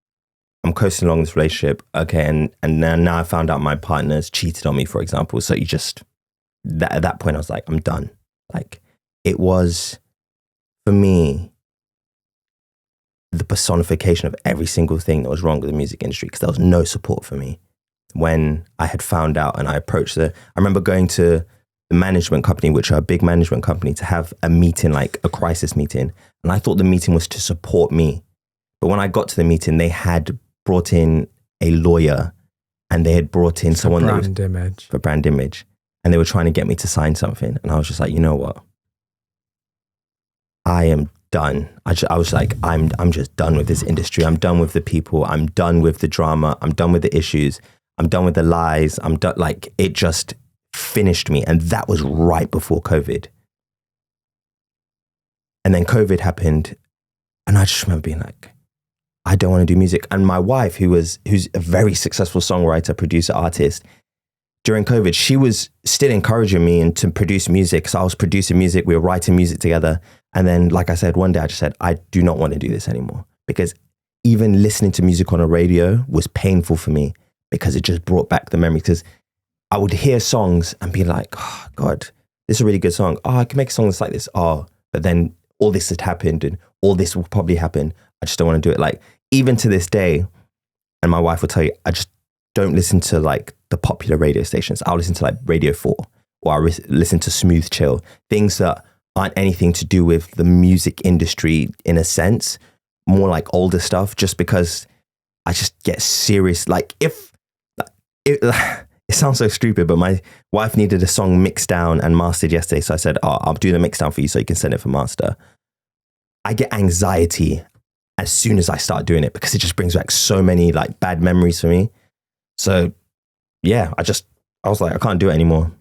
I'm coasting along this relationship. Okay. And then now I found out my partner's cheated on me, for example. So you just, at that point, I was like, I'm done. Like it was, for me, the personification of every single thing that was wrong with the music industry because there was no support for me. When I had found out and I approached I remember going to the management company, which are a big management company, to have a meeting, like a crisis meeting. And I thought the meeting was to support me. But when I got to the meeting, they had brought in a lawyer and they had brought in someone for brand image. And they were trying to get me to sign something. And I was just like, you know what? I am done. I was like, I'm just done with this industry. I'm done with the people. I'm done with the drama. I'm done with the issues. I'm done with the lies. I'm done. Like it just finished me. And that was right before COVID. And then COVID happened. And I just remember being like, I don't want to do music. And my wife, who's a very successful songwriter, producer, artist, during COVID, she was still encouraging me and to produce music. So I was producing music. We were writing music together. And then, like I said, one day I just said, I do not want to do this anymore. Because even listening to music on a radio was painful for me because it just brought back the memory. Because I would hear songs and be like, oh, God, this is a really good song. Oh, I can make a song that's like this. Oh, but then all this had happened and all this will probably happen. I just don't want to do it. Like, even to this day, and my wife will tell you, I just don't listen to like the popular radio stations. I'll listen to like Radio 4 or I'll listen to Smooth Chill, things that aren't anything to do with the music industry in a sense, more like older stuff, just because I just get serious. Like it sounds so stupid, but my wife needed a song mixed down and mastered yesterday. So I said, I'll do the mix down for you so you can send it for master. I get anxiety as soon as I start doing it because it just brings back so many like bad memories for me. So yeah, I was like, I can't do it anymore.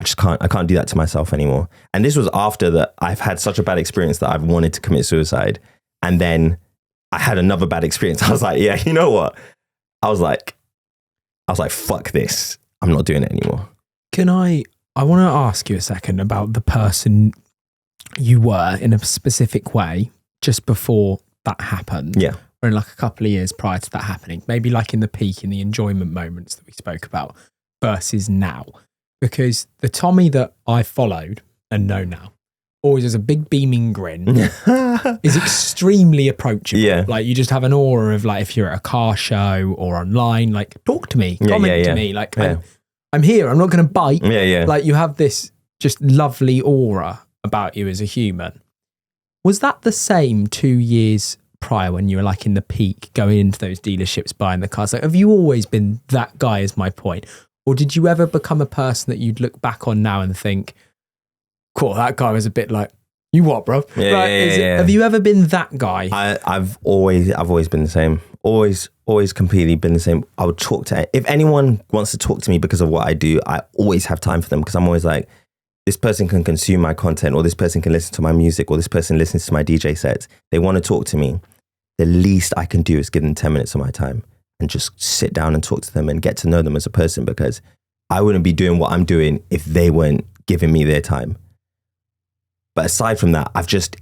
I can't do that to myself anymore. And this was after that I've had such a bad experience that I've wanted to commit suicide. And then I had another bad experience. I was like, yeah, you know what? I was like, fuck this. I'm not doing it anymore. I want to ask you a second about the person you were in a specific way just before that happened. Yeah. Or in like a couple of years prior to that happening. Maybe like in the peak, in the enjoyment moments that we spoke about versus now. Because the Tomi that I followed and know now always has a big beaming grin, is extremely approachable. Yeah. Like you just have an aura of like, if you're at a car show or online, like talk to me, comment to me. Like I'm here, I'm not going to bite. Yeah. Like you have this just lovely aura about you as a human. Was that the same 2 years prior when you were like in the peak, going into those dealerships, buying the cars? Like, have you always been that guy is my point? Or did you ever become a person that you'd look back on now and think, cool, that guy was a bit like, you what, bro? Have you ever been that guy? I've always been the same. Always completely been the same. I would talk to, if anyone wants to talk to me because of what I do, I always have time for them because I'm always like, this person can consume my content, or this person can listen to my music, or this person listens to my DJ sets. They want to talk to me. The least I can do is give them 10 minutes of my time and just sit down and talk to them and get to know them as a person, because I wouldn't be doing what I'm doing if they weren't giving me their time. But aside from that,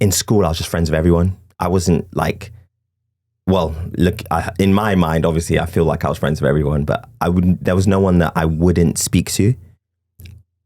in school, I was just friends with everyone. I wasn't like, well, look, in my mind, obviously, I feel like I was friends with everyone, but there was no one that I wouldn't speak to.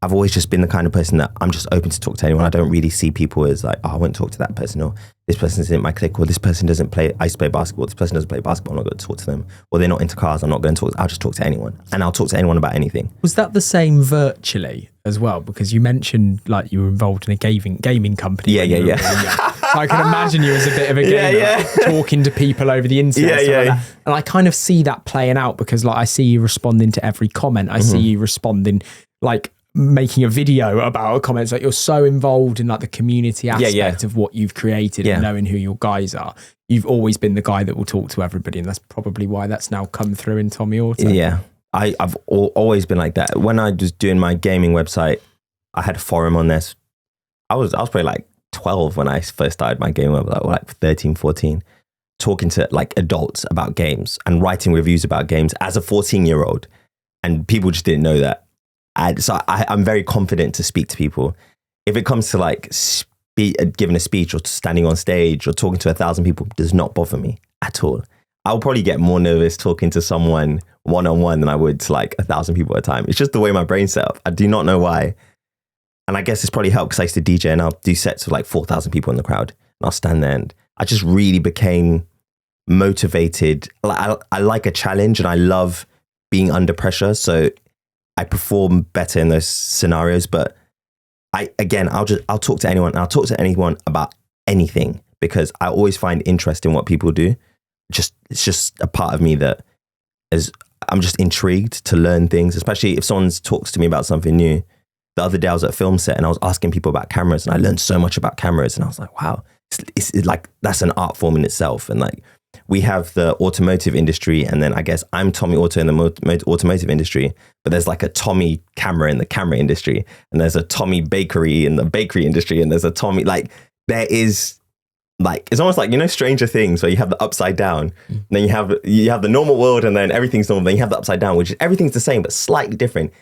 I've always just been the kind of person that I'm just open to talk to anyone. I don't really see people as like, oh, I won't talk to that person, or this person isn't my clique, or this person doesn't play, I used to play basketball, this person doesn't play basketball, I'm not going to talk to them. Or they're not into cars, I'm not going to talk, I'll just talk to anyone. And I'll talk to anyone about anything. Was that the same virtually as well? Because you mentioned like you were involved in a gaming company. Yeah. So I can imagine you as a bit of a gamer, talking to people over the internet. Like that. And I kind of see that playing out because like I see you responding to every comment. I see you responding, like making a video about comments. Like you're so involved in like the community aspect of what you've created and knowing who your guys are. You've always been the guy that will talk to everybody, and that's probably why that's now come through in Tomi Auto. Yeah. I've always been like that. When I was doing my gaming website, I had a forum on this. I was probably like 12 when I first started my gaming website, like 13, 14, talking to like adults about games and writing reviews about games as a 14-year-old. And people just didn't know that. So I'm very confident to speak to people. If it comes to like giving a speech or standing on stage or talking to 1,000 people, does not bother me at all. I'll probably get more nervous talking to someone one-on-one than I would to like 1,000 people at a time. It's just the way my brain's set up. I do not know why. And I guess it's probably helped because I used to DJ and I'll do sets with like 4,000 people in the crowd. And I'll stand there and I just really became motivated. I like a challenge and I love being under pressure. So I perform better in those scenarios. But I'll talk to anyone. I'll talk to anyone about anything because I always find interest in what people do. It's just a part of me that I'm just intrigued to learn things, especially if someone talks to me about something new. The other day I was at a film set and I was asking people about cameras and I learned so much about cameras and I was like, wow, it's like, that's an art form in itself. And like, we have the automotive industry and then I guess I'm Tomi Auto in the automotive industry, but there's like a Tomi camera in the camera industry and there's a Tomi bakery in the bakery industry and there's a Tomi, like there is like, it's almost like, you know, Stranger Things where you have the upside down and then you have the normal world and then everything's normal, then you have the upside down, which is everything's the same but slightly different.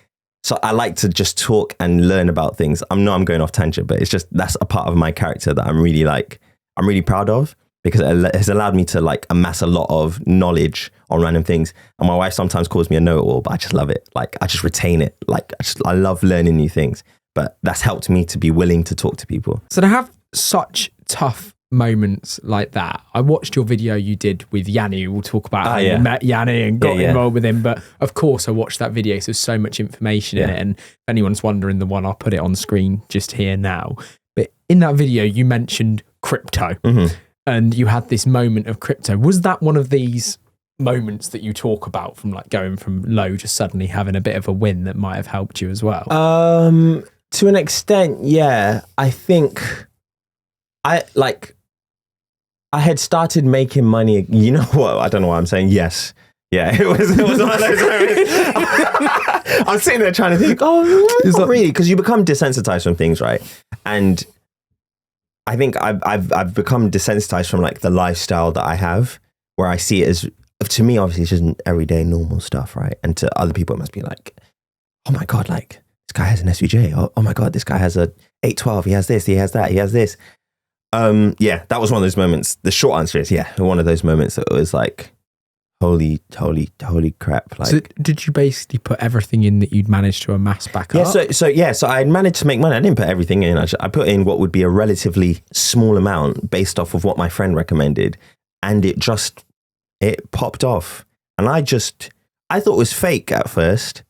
So I like to just talk and learn about things. I'm going off tangent, but it's just, that's a part of my character that I'm really proud of because it has allowed me to like amass a lot of knowledge on random things. And my wife sometimes calls me a know-it-all, but I just love it. Like I just retain it. Like I love learning new things, but that's helped me to be willing to talk to people. So to have such tough moments like that, I watched your video you did with Yanni. We'll talk about how you met Yanni and got involved with him, but of course I watched that video, so there's so much information in it, and if anyone's wondering the one, I'll put it on screen just here now. But in that video, you mentioned crypto and you had this moment of crypto. Was that one of these moments that you talk about from like going from low to suddenly having a bit of a win that might have helped you as well? To an extent, yeah. I think I had started making money. You know what? I don't know why I'm saying yes. Yeah, it was one of those moments. I was sitting there trying to think, not really, because you become desensitized from things, right? And I think I've become desensitized from like the lifestyle that I have, where I see it as, to me, obviously, it's just everyday normal stuff, right? And to other people, it must be like, oh my God, like this guy has an SVJ. Oh my God, this guy has a 812. He has this, he has that, he has this. Yeah, that was one of those moments. The short answer is, yeah, one of those moments that was like, holy crap. Like, so did you basically put everything in that you'd managed to amass back up? So I had managed to make money. I didn't put everything in. I put in what would be a relatively small amount based off of what my friend recommended. And it popped off. And I thought it was fake at first.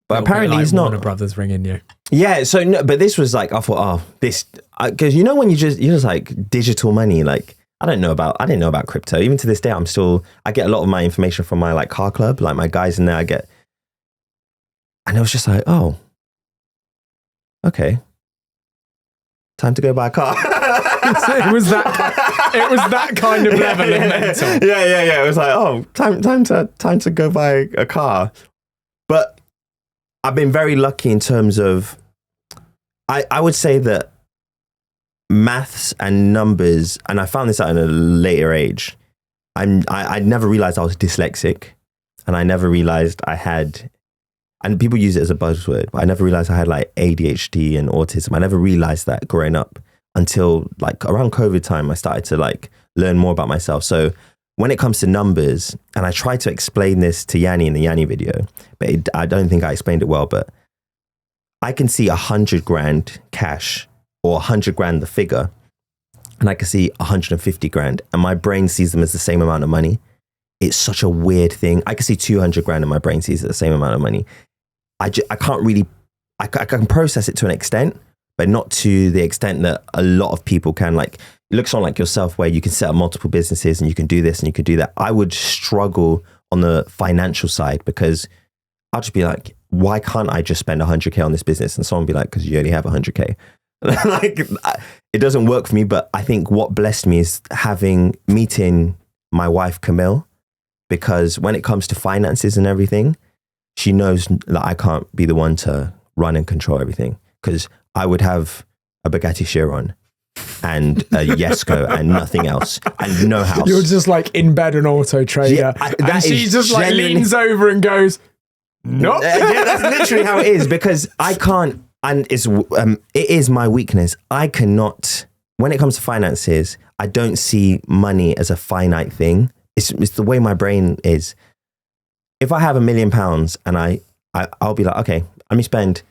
But apparently it's not. Warner Brothers ringing you. Yeah, so no, but this was like, I thought, this, because you know when you're just like digital money, like, I didn't know about crypto. Even to this day, I get a lot of my information from my like car club, like my guys in there, and it was just like, oh, okay. Time to go buy a car. it was that kind of level of mental. Yeah. It was like, oh, time to go buy a car. But I've been very lucky in terms of, I would say that maths and numbers, and I found this out in a later age. I never realized I was dyslexic, and I never realized I had, and people use it as a buzzword, but I never realized I had like ADHD and autism. I never realized that growing up until like around COVID time. I started to like learn more about myself. So when it comes to numbers, and I tried to explain this to Yanni in the Yanni video, but I don't think I explained it well, but I can see 100 grand cash or 100 grand the figure, and I can see 150 grand, and my brain sees them as the same amount of money. It's such a weird thing. I can see 200 grand and my brain sees it the same amount of money. I can't really, I can process it to an extent, but not to the extent that a lot of people can. Like, it looks on like yourself where you can set up multiple businesses and you can do this and you can do that. I would struggle on the financial side because I'll just be like, why can't I just spend 100K on this business? And someone will be like, because you only have 100K. Like, it doesn't work for me. But I think what blessed me is meeting my wife, Camille, because when it comes to finances and everything, she knows that I can't be the one to run and control everything, because I would have a Bugatti Chiron and a Yesco and nothing else and no house. You're just like in bed on Auto Trader, yeah, and she just like leans over and goes, "No." Nope. Yeah, that's literally how it is, because I can't, and it is my weakness. I cannot, when it comes to finances, I don't see money as a finite thing. It's the way my brain is. If I have £1 million and I'll be like, okay, let me spend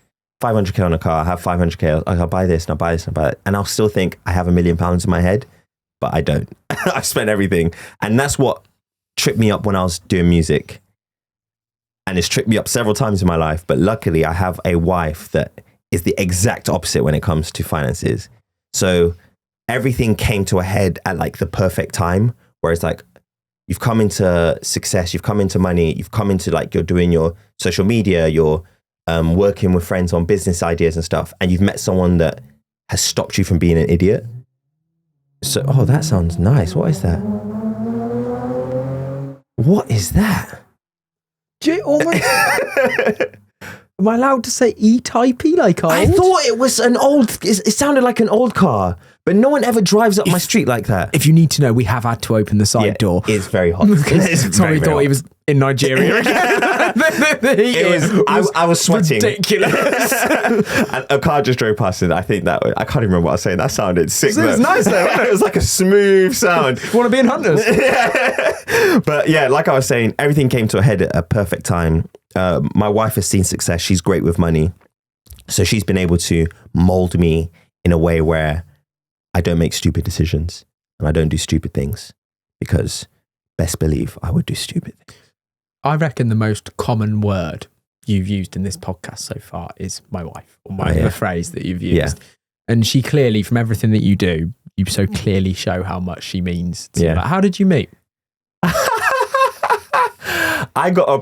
500K on a car, I have 500K, I'll buy this and I'll buy this and I'll buy it. And I'll still think I have £1 million in my head, but I don't. I've spent everything. And that's what tripped me up when I was doing music. And it's tripped me up several times in my life. But luckily, I have a wife that is the exact opposite when it comes to finances. So everything came to a head at like the perfect time, where it's like, you've come into success, you've come into money, you've come into like, you're doing your social media, you're working with friends on business ideas and stuff, and you've met someone that has stopped you from being an idiot. So, oh, that sounds nice. What is that? What is that? Am I allowed to say E-typey like old? I thought it was an old, it sounded like an old car, but no one ever drives up my street like that. If you need to know, we have had to open the side door. It's very hot. Tommy thought he was in Nigeria again. I was sweating. Ridiculous. And a car just drove past, and I think I can't even remember what I was saying. That sounded sick. It was nice though. It was like a smooth sound. Want to be in Hunters? But yeah, like I was saying, everything came to a head at a perfect time. My wife has seen success. She's great with money. So she's been able to mold me in a way where I don't make stupid decisions and I don't do stupid things, because best believe I would do stupid things. I reckon the most common word you've used in this podcast so far is my wife, or the phrase that you've used. And she clearly, from everything that you do, you so clearly show how much she means to you. Like, how did you meet? I got a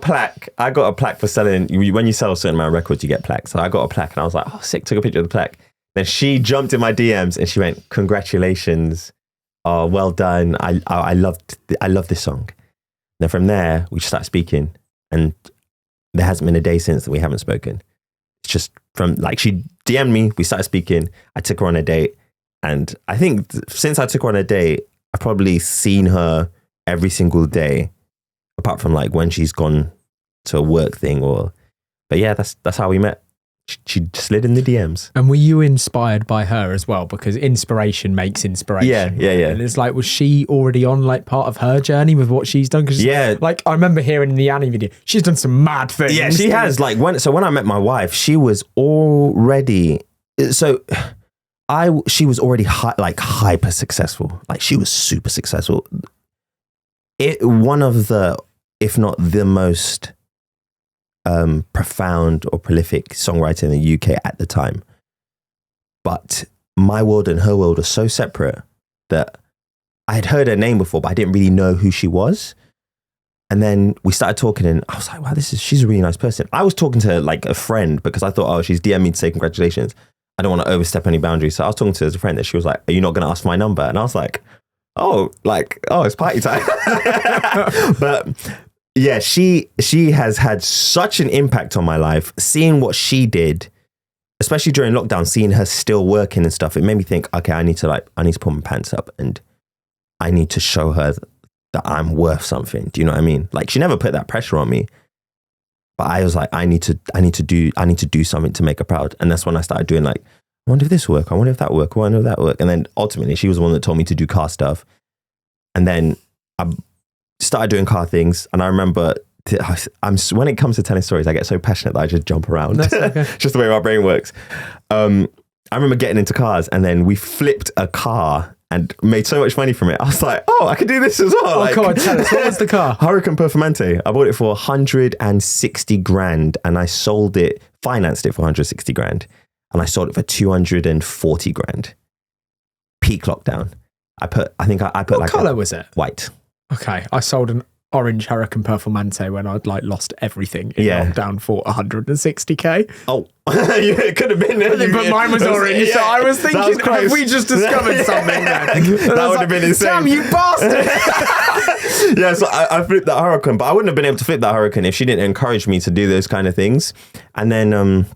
plaque for selling. When you sell a certain amount of records, you get plaques. So I got a plaque and I was like, oh, sick, took a picture of the plaque. Then she jumped in my DMs and she went, congratulations. Oh, well done. I love this song. Then from there, we started speaking, and there hasn't been a day since that we haven't spoken. It's just from like, she DM'd me, we started speaking, I took her on a date. And I think since I took her on a date, I've probably seen her every single day, apart from like when she's gone to a work thing but yeah, that's how we met. She slid in the DMs. And were you inspired by her as well? Because inspiration makes inspiration. Yeah. And it's like, was she already on like part of her journey with what she's done? Cause like I remember hearing in the Annie video, she's done some mad things. Yeah, she has. Like when I met my wife, she was already, she was already hyper successful. Like she was super successful. One of the, if not the most profound or prolific songwriter in the UK at the time. But my world and her world are so separate that I had heard her name before, but I didn't really know who she was. And then we started talking and I was like, wow, she's a really nice person. I was talking to her like a friend because I thought, oh, she's DM'd me to say congratulations. I don't want to overstep any boundaries. So I was talking to her as a friend and she was like, are you not going to ask for my number? And I was like, oh, it's party time. But yeah, she has had such an impact on my life. Seeing what she did, especially during lockdown, seeing her still working and stuff, it made me think, okay, I need to pull my pants up and I need to show her that I'm worth something. Do you know what I mean? Like she never put that pressure on me, but I was like, I need to do something to make her proud. And that's when I started doing like, I wonder if this work. I wonder if that work. I wonder if that work. And then ultimately she was the one that told me to do car stuff. And then I started doing car things. And I remember when it comes to telling stories, I get so passionate that I just jump around. That's okay. Just the way my brain works. I remember getting into cars and then we flipped a car and made so much money from it. I was like, oh, I could do this as well. Oh, God, tell us, what was the car? Huracan Performante. I bought it for 160 grand and I financed it for 160 grand. And I sold it for 240 grand. Peak lockdown. What colour was it? White. Okay. I sold an orange Huracan Performante when I'd like lost everything in lockdown for 160k. Oh, it could have been. But mine was orange, so I was thinking, have we just discovered something? That would have been insane. Damn, you bastard! Yeah, so I flipped that Huracan, but I wouldn't have been able to flip that Huracan if she didn't encourage me to do those kind of things. And then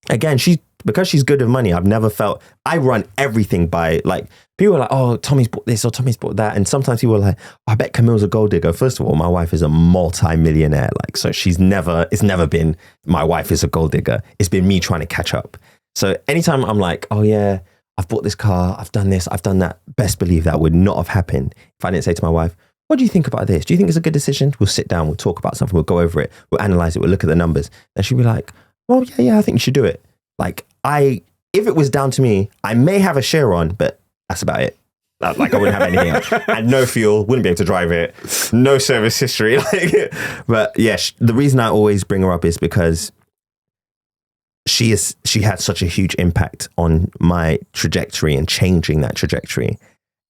again, because she's good with money, I've never felt, I run everything by, like, people are like, oh, Tommy's bought this or Tommy's bought that. And sometimes people are like, I bet Camille's a gold digger. First of all, my wife is a multi-millionaire. Like, so it's never been, my wife is a gold digger. It's been me trying to catch up. So anytime I'm like, oh yeah, I've bought this car, I've done this, I've done that, best believe that would not have happened if I didn't say to my wife, what do you think about this? Do you think it's a good decision? We'll sit down, we'll talk about something, we'll go over it, we'll analyze it, we'll look at the numbers. And she'll be like, well, yeah, I think you should do it. Like, if it was down to me, I may have a share on, but that's about it. Like, I wouldn't have anything else. I had no fuel, wouldn't be able to drive it, no service history. But yeah, the reason I always bring her up is because she had such a huge impact on my trajectory and changing that trajectory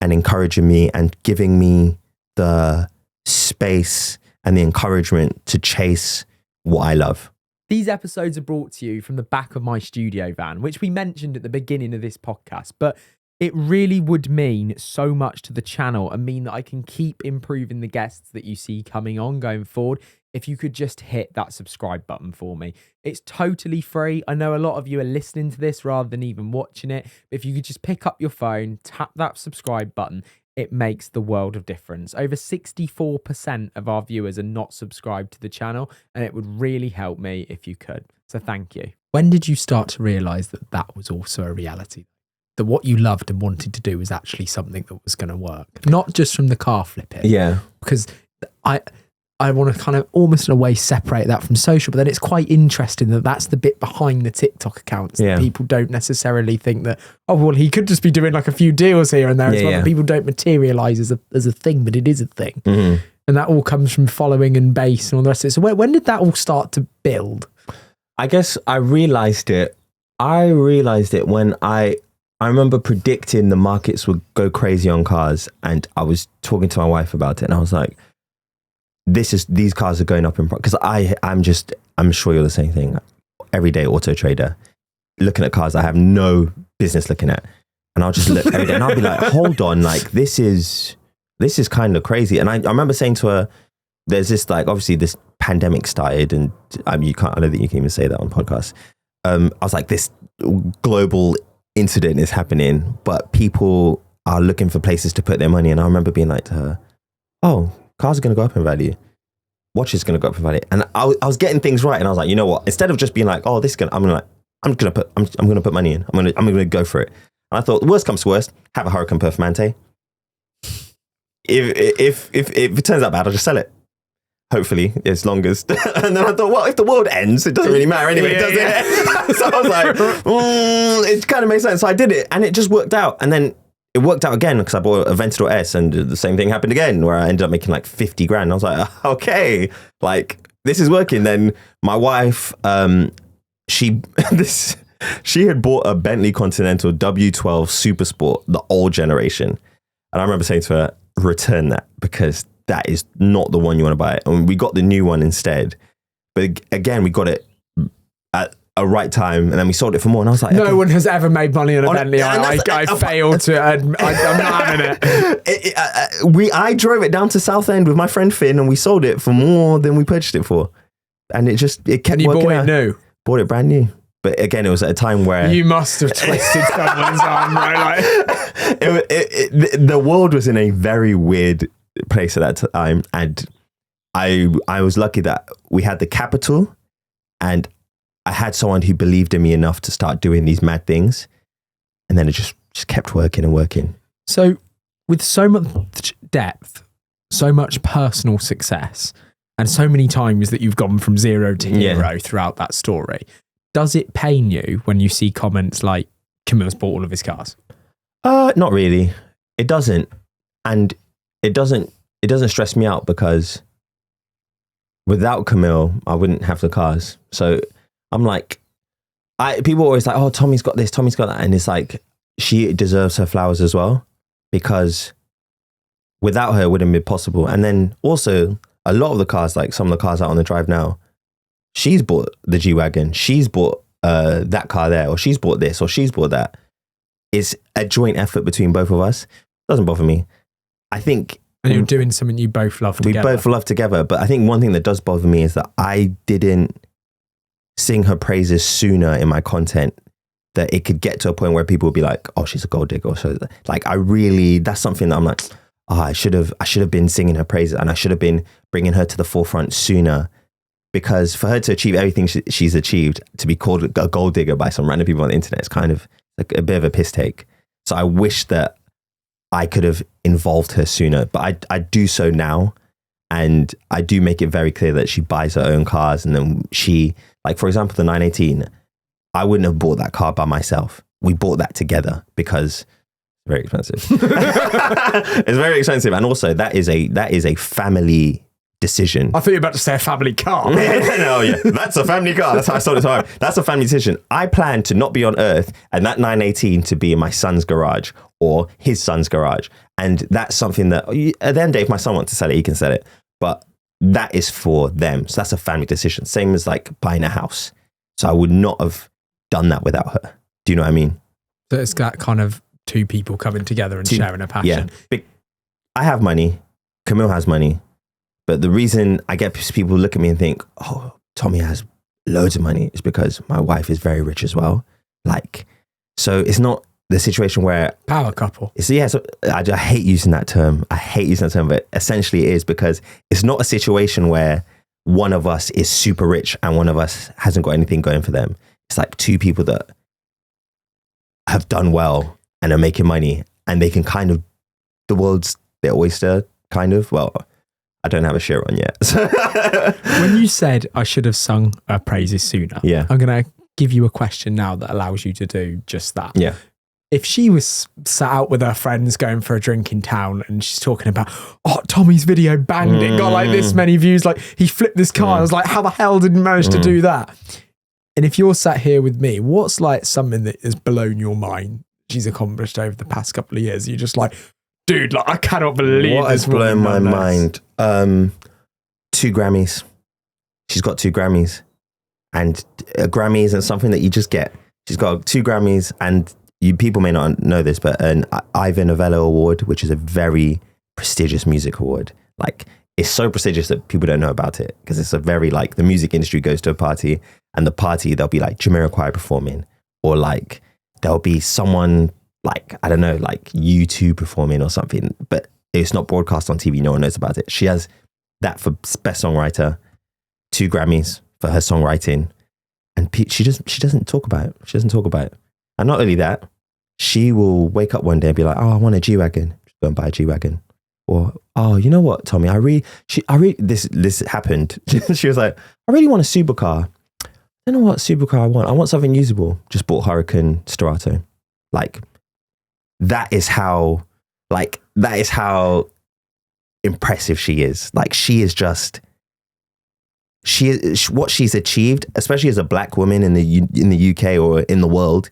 and encouraging me and giving me the space and the encouragement to chase what I love. These episodes are brought to you from the back of my studio van, which we mentioned at the beginning of this podcast, but it really would mean so much to the channel and mean that I can keep improving the guests that you see coming on going forward if you could just hit that subscribe button for me. It's totally free. I know a lot of you are listening to this rather than even watching it. But if you could just pick up your phone, tap that subscribe button, it makes the world of difference. Over 64% of our viewers are not subscribed to the channel, and it would really help me if you could. So thank you. When did you start to realise that that was also a reality? That what you loved and wanted to do was actually something that was going to work? Not just from the car flipping. Yeah. Because I want to kind of almost in a way separate that from social, but then it's quite interesting that that's the bit behind the TikTok accounts that people don't necessarily think that, oh, well, he could just be doing like a few deals here and there as well. That people don't materialize as a thing, but it is a thing. Mm-hmm. And that all comes from following and base and all the rest of it. So when did that all start to build? I guess I realized it when I remember predicting the markets would go crazy on cars, and I was talking to my wife about it, and I was like, these cars are going up in price. Because I'm sure you're the same thing. Everyday auto trader, looking at cars I have no business looking at. And I'll just look every day and I'll be like, hold on, like this is kind of crazy. And I remember saying to her, there's this, like, obviously this pandemic started, and I don't think you can even say that on podcasts. I was like, this global incident is happening, but people are looking for places to put their money. And I remember being like to her, oh, cars are going to go up in value. Watches are going to go up in value. And I was getting things right. And I was like, you know what? Instead of just being like, oh, I'm going to put money in. I'm going to go for it. And I thought, worst comes to worst, have a Huracan Performante. If it turns out bad, I'll just sell it. Hopefully, as long as. And then I thought, well, if the world ends, it doesn't really matter anyway, does it? So I was like, it kind of makes sense. So I did it, and it just worked out. And then it worked out again because I bought a Aventador S, and the same thing happened again, where I ended up making like 50 grand. I was like, okay, like this is working. Then my wife, she had bought a Bentley Continental W12 Super Sport, the old generation. And I remember saying to her, return that, because that is not the one you want to buy. And we got the new one instead. But again, we got it at a right time, and then we sold it for more. And I was like, no one has ever made money on a Bentley. I failed to, I'm not having it. I drove it down to Southend with my friend Finn, and we sold it for more than we purchased it for. And it kept and you working bought out. It new? Bought it brand new. But again, it was at a time where... You must have twisted someone's arm, right? The world was in a very weird place at that time. And I was lucky that we had the capital, and I had someone who believed in me enough to start doing these mad things. And then it just kept working and working. So with so much depth, so much personal success, and so many times that you've gone from zero to hero throughout that story... Does it pain you when you see comments like Camille's bought all of his cars? Not really. It doesn't. And it doesn't stress me out, because without Camille, I wouldn't have the cars. So I'm like, people are always like, oh, Tommy's got this, Tommy's got that. And it's like, she deserves her flowers as well, because without her, it wouldn't be possible. And then also a lot of the cars, like some of the cars out on the drive now, she's bought the G-Wagon, she's bought that car there, or she's bought this, or she's bought that. It's a joint effort between both of us. Doesn't bother me. I think... And you're doing something you both love together. We both love together. But I think one thing that does bother me is that I didn't sing her praises sooner in my content, that it could get to a point where people would be like, oh, she's a gold digger. So like, that's something that I'm like, oh, I should have been singing her praises, and I should have been bringing her to the forefront sooner. Because for her to achieve everything she's achieved, to be called a gold digger by some random people on the internet is kind of like a bit of a piss take. So I wish that I could have involved her sooner, but I do so now. And I do make it very clear that she buys her own cars. And then she, like, for example, the 918, I wouldn't have bought that car by myself. We bought that together because it's very expensive. It's very expensive. And also that is a family decision. I thought you were about to say a family car. No, yeah, that's a family car. That's how I sold it to her. That's a family decision. I plan to not be on Earth, and that 918 to be in my son's garage or his son's garage. And that's something that at the end of the day, if my son wants to sell it, he can sell it. But that is for them. So that's a family decision. Same as like buying a house. So I would not have done that without her. Do you know what I mean? So it's that kind of two people coming together and sharing a passion. Yeah. I have money. Camille has money. But the reason I get people look at me and think, oh, Tommy has loads of money, is because my wife is very rich as well. Like, so it's not the situation where... Power couple. So I hate using that term. But essentially it is, because it's not a situation where one of us is super rich and one of us hasn't got anything going for them. It's like two people that have done well and are making money, and they can kind of, the world's their oyster, kind of. Well, I don't have a shirt on yet. When you said I should have sung her praises sooner, I'm going to give you a question now that allows you to do just that. Yeah. If she was sat out with her friends going for a drink in town and she's talking about, oh, Tommy's video banged, it got like this many views, like he flipped this car. I was like, how the hell did he manage to do that? And if you're sat here with me, what's like something that has blown your mind she's accomplished over the past couple of years. You're just like, dude, like I cannot believe what has blown my mind. 2 Grammys. She's got 2 Grammys, and Grammys isn't something that you just get. She's got 2 Grammys, and people may not know this, but an Ivor Novello Award, which is a very prestigious music award. Like, it's so prestigious that people don't know about it, because it's a very, like, the music industry goes to a party, and the party, there'll be like Jamiroquai performing, or like there'll be someone like, I don't know, like U2 performing or something, but it's not broadcast on TV. No one knows about it. She has that for best songwriter, 2 Grammys for her songwriting, and she doesn't talk about it. She doesn't talk about it. And not only that, she will wake up one day and be like, oh, I want a G-Wagon. Just go and buy a G-Wagon. Or, oh, you know what, Tommy, this happened. She was like, I really want a supercar. I don't know what supercar I want. I want something usable. Just bought Huracan Storato. Like, that is how impressive she is. Like, she is what she's achieved, especially as a black woman in the UK or in the world.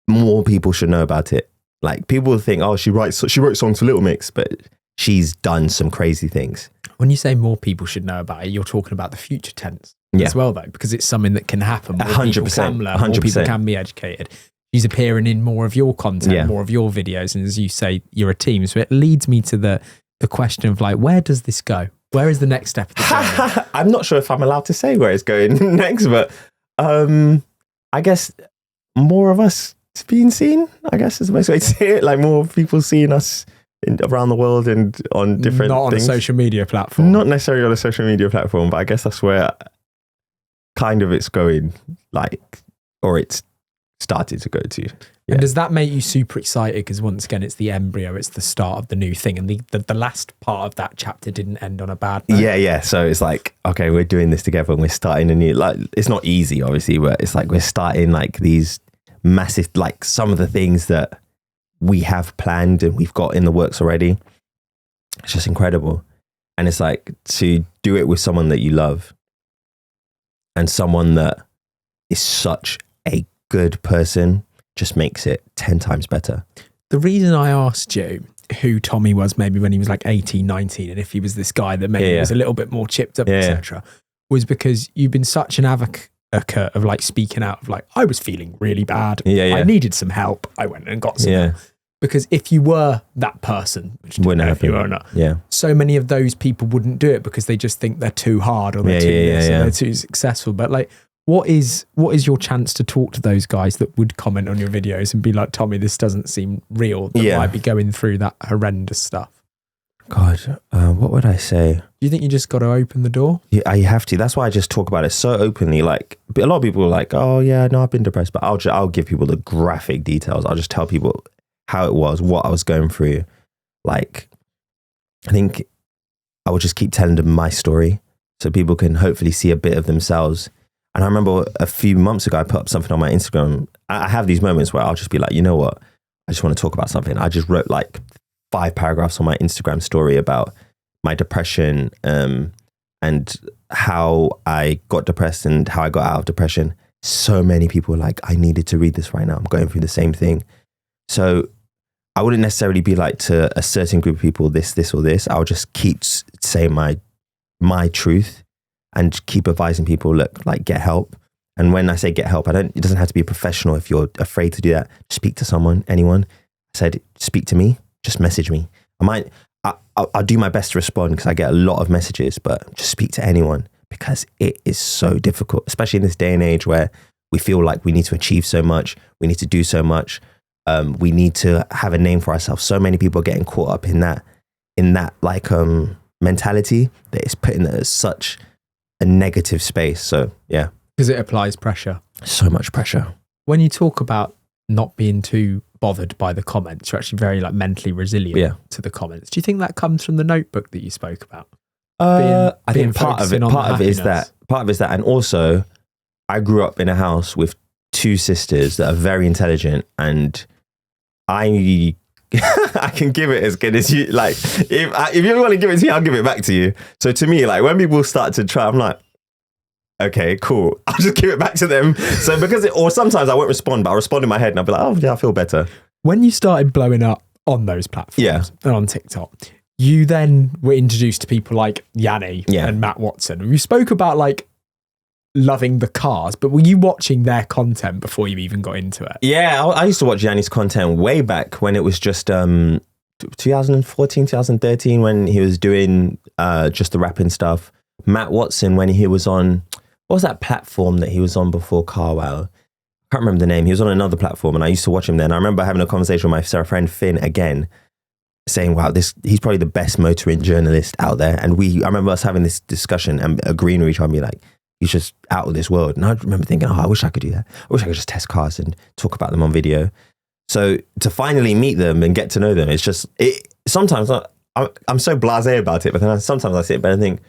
More people should know about it. Like, people think, oh, she wrote songs for Little Mix, but she's done some crazy things. When you say more people should know about it, you're talking about the future tense as well, though, because it's something that can happen. 100%. More people can be educated. She's appearing in more of your content, more of your videos, and as you say, you're a team. So it leads me to the question of, like, where does this go? Where is the next step of the journey? I'm not sure if I'm allowed to say where it's going next, but I guess more of us being seen, I guess is the best way to say it. Like, more people seeing us around the world and on different Not on things. a social media platform. Not necessarily on a social media platform, but I guess that's where kind of it's going, like, or it's started to go to. Yeah. And does that make you super excited? Because once again, it's the embryo, it's the start of the new thing. And the last part of that chapter didn't end on a bad note. Yeah. So it's like, okay, we're doing this together and we're starting a new, like, it's not easy, obviously, but it's like we're starting like these massive, like, some of the things that we have planned and we've got in the works already. It's just incredible. And it's like, to do it with someone that you love and someone that is such a good person just makes it 10 times better. The reason I asked you who Tommy was maybe when he was like 18, 19, and if he was this guy that maybe was a little bit more chipped up, etc., was because you've been such an advocate of, like, speaking out of, like, I was feeling really bad. I needed some help. I went and got some help. Because if you were that person, which wouldn't know if you were or not, so many of those people wouldn't do it because they just think they're too hard or they're too this or they're too successful. But, like, what is your chance to talk to those guys that would comment on your videos and be like, Tommy, this doesn't seem real, that might be going through that horrendous stuff? God, what would I say? Do you think you just got to open the door? Yeah, you have to. That's why I just talk about it so openly. Like, a lot of people are like, oh yeah, no, I've been depressed, but I'll give people the graphic details. I'll just tell people how it was, what I was going through. Like, I think I would just keep telling them my story so people can hopefully see a bit of themselves. And I remember a few months ago, I put up something on my Instagram. I have these moments where I'll just be like, you know what? I just want to talk about something. I just wrote like 5 paragraphs on my Instagram story about my depression and how I got depressed and how I got out of depression. So many people were like, I needed to read this right now. I'm going through the same thing. So I wouldn't necessarily be like to a certain group of people, this or this. I'll just keep saying my truth and keep advising people, look, like, get help. And when I say get help, it doesn't have to be a professional. If you're afraid to do that, speak to someone, anyone. I said, speak to me, just message me. I'll do my best to respond because I get a lot of messages, but just speak to anyone because it is so difficult, especially in this day and age where we feel like we need to achieve so much. We need to do so much. We need to have a name for ourselves. So many people are getting caught up in that like mentality that is putting it at such a negative space. So yeah, because it applies pressure. So much pressure. When you talk about not being too bothered by the comments, you're actually very, like, mentally resilient to the comments. Do you think that comes from the notebook that you spoke about? I think part of it is that, and also I grew up in a house with 2 sisters that are very intelligent, and I can give it as good as you. Like, if you want to give it to me, I'll give it back to you. So to me, like, when people start to try, I'm like, okay, cool. I'll just give it back to them. So or sometimes I won't respond, but I'll respond in my head and I'll be like, oh yeah, I feel better. When you started blowing up on those platforms and on TikTok, you then were introduced to people like Yanni and Matt Watson. And you spoke about like loving the cars, but were you watching their content before you even got into it? Yeah, I used to watch Yanni's content way back when it was just 2014, 2013, when he was doing just the rapping stuff. Matt Watson, when he was on, what was that platform that he was on before Carwow? I can't remember the name. He was on another platform and I used to watch him then. I remember having a conversation with my friend Finn again, saying, wow, he's probably the best motoring journalist out there. And I remember us having this discussion and agreeing with each other, like, he's just out of this world. And I remember thinking, I wish I could do that. I wish I could just test cars and talk about them on video. So to finally meet them and get to know them, it's just, sometimes I'm so blasé about it, but then sometimes I sit back and think,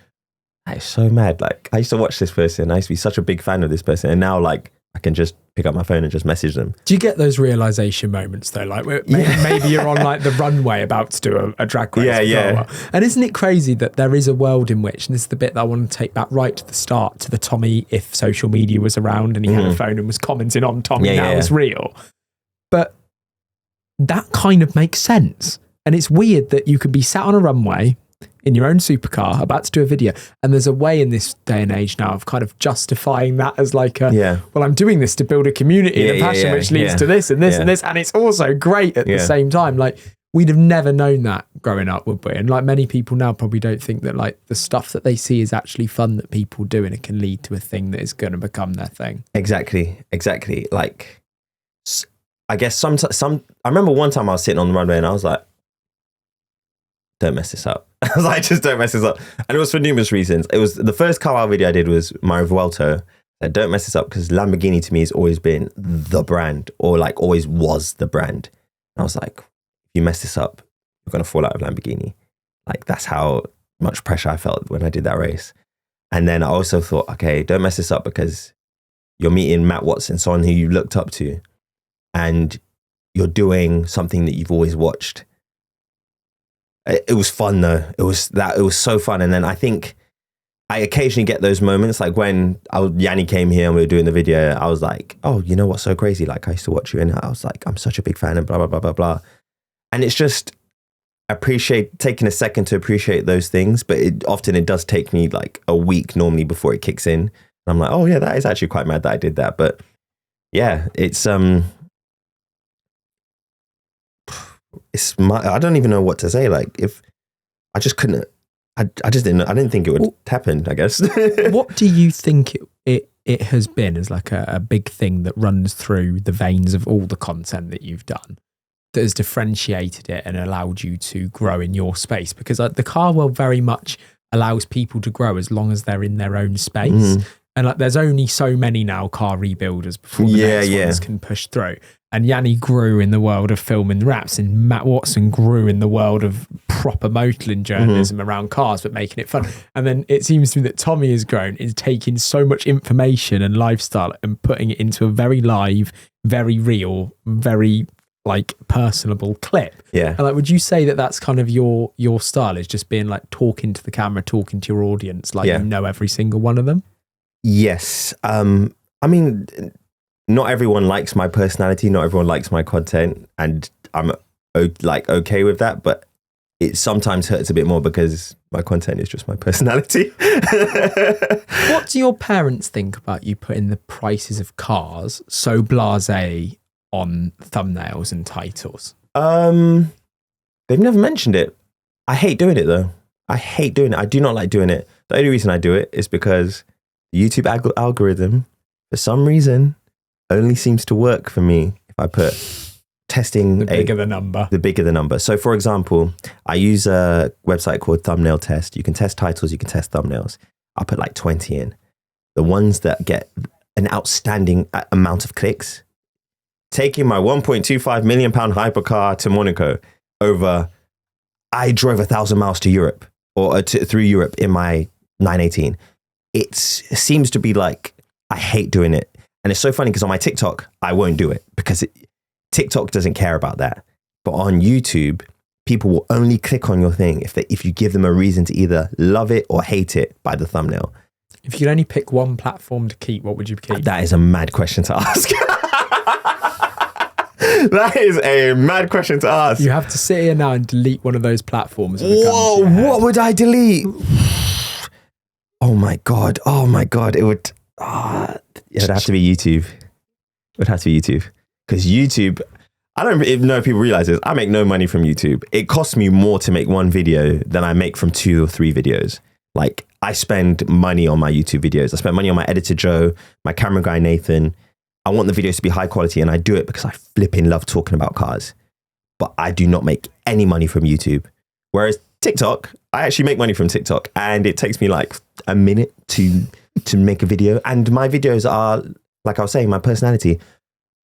that is so mad. Like, I used to watch this person. I used to be such a big fan of this person. And now, like, I can just pick up my phone and just message them. Do you get those realization moments though? Like maybe you're on like the runway about to do a drag race. Yeah. And isn't it crazy that there is a world in which, and this is the bit that I want to take back right to the start, to the Tomi, if social media was around and he had a phone and was commenting on Tomi now is real. But that kind of makes sense. And it's weird that you could be sat on a runway in your own supercar about to do a video, and there's a way in this day and age now of kind of justifying that as like well, I'm doing this to build a community and a passion which leads to this and this and this, and it's also great at the same time. Like, we'd have never known that growing up, would we? And like many people now probably don't think that like the stuff that they see is actually fun that people do, and it can lead to a thing that is going to become their thing. Exactly. Like, I guess I remember one time I was sitting on the runway and I was like, don't mess this up. I was like, just don't mess this up. And it was for numerous reasons. It was the first car video I did was my Vuelto. I don't mess this up because Lamborghini to me has always been the brand, or like always was the brand. And I was like, if you mess this up, you're going to fall out of Lamborghini. Like, that's how much pressure I felt when I did that race. And then I also thought, okay, don't mess this up because you're meeting Matt Watson, someone who you looked up to, and you're doing something that you've always watched. It was fun though. It was so fun. And then I think I occasionally get those moments, like when Yanni came here and we were doing the video, I was like, oh, you know what's so crazy? Like, I used to watch you and I was like, I'm such a big fan and blah, blah, blah, blah, blah. And it's just taking a second to appreciate those things. But it does take me like a week normally before it kicks in. And I'm like, oh yeah, that is actually quite mad that I did that. But yeah, I don't even know what to say. Like, if I just couldn't, I didn't think it would happen, I guess. What do you think it has been as like a big thing that runs through the veins of all the content that you've done that has differentiated it and allowed you to grow in your space? Because the car world very much allows people to grow as long as they're in their own space. And like, there's only so many now car rebuilders before the next ones can push through. And Yanni grew in the world of film and raps, and Matt Watson grew in the world of proper motoring journalism around cars, but making it fun. And then it seems to me that Tomi has grown in taking so much information and lifestyle and putting it into a very live, very real, very like personable clip. Yeah. And like, would you say that that's kind of your style, is just being like talking to the camera, talking to your audience, like you know every single one of them? Yes. I mean, not everyone likes my personality, not everyone likes my content, and I'm like okay with that, but it sometimes hurts a bit more because my content is just my personality. What do your parents think about you putting the prices of cars so blasé on thumbnails and titles? They've never mentioned it. I hate doing it though. I hate doing it. I do not like doing it. The only reason I do it is because the YouTube algorithm, for some reason, only seems to work for me if I put testing. The bigger the number. The bigger the number. So for example, I use a website called Thumbnail Test. You can test titles, you can test thumbnails. I'll put like 20 in. The ones that get an outstanding amount of clicks, taking my £1.25 million hypercar to Monaco over, I drove 1,000 miles to Europe or through Europe in my 918. It seems to be like, I hate doing it. And it's so funny because on my TikTok, I won't do it because TikTok doesn't care about that. But on YouTube, people will only click on your thing if you give them a reason to either love it or hate it by the thumbnail. If you could only pick one platform to keep, what would you keep? That is a mad question to ask. That is a mad question to ask. You have to sit here now and delete one of those platforms. Whoa, what would I delete? Oh my God. It would have to be YouTube. It would have to be YouTube. Because YouTube, I don't even know if people realize this. I make no money from YouTube. It costs me more to make one video than I make from 2 or 3 videos. Like, I spend money on my YouTube videos. I spend money on my editor, Joe, my camera guy, Nathan. I want the videos to be high quality, and I do it because I flipping love talking about cars. But I do not make any money from YouTube. Whereas TikTok, I actually make money from TikTok, and it takes me like a minute to make a video. And my videos are, like I was saying, my personality.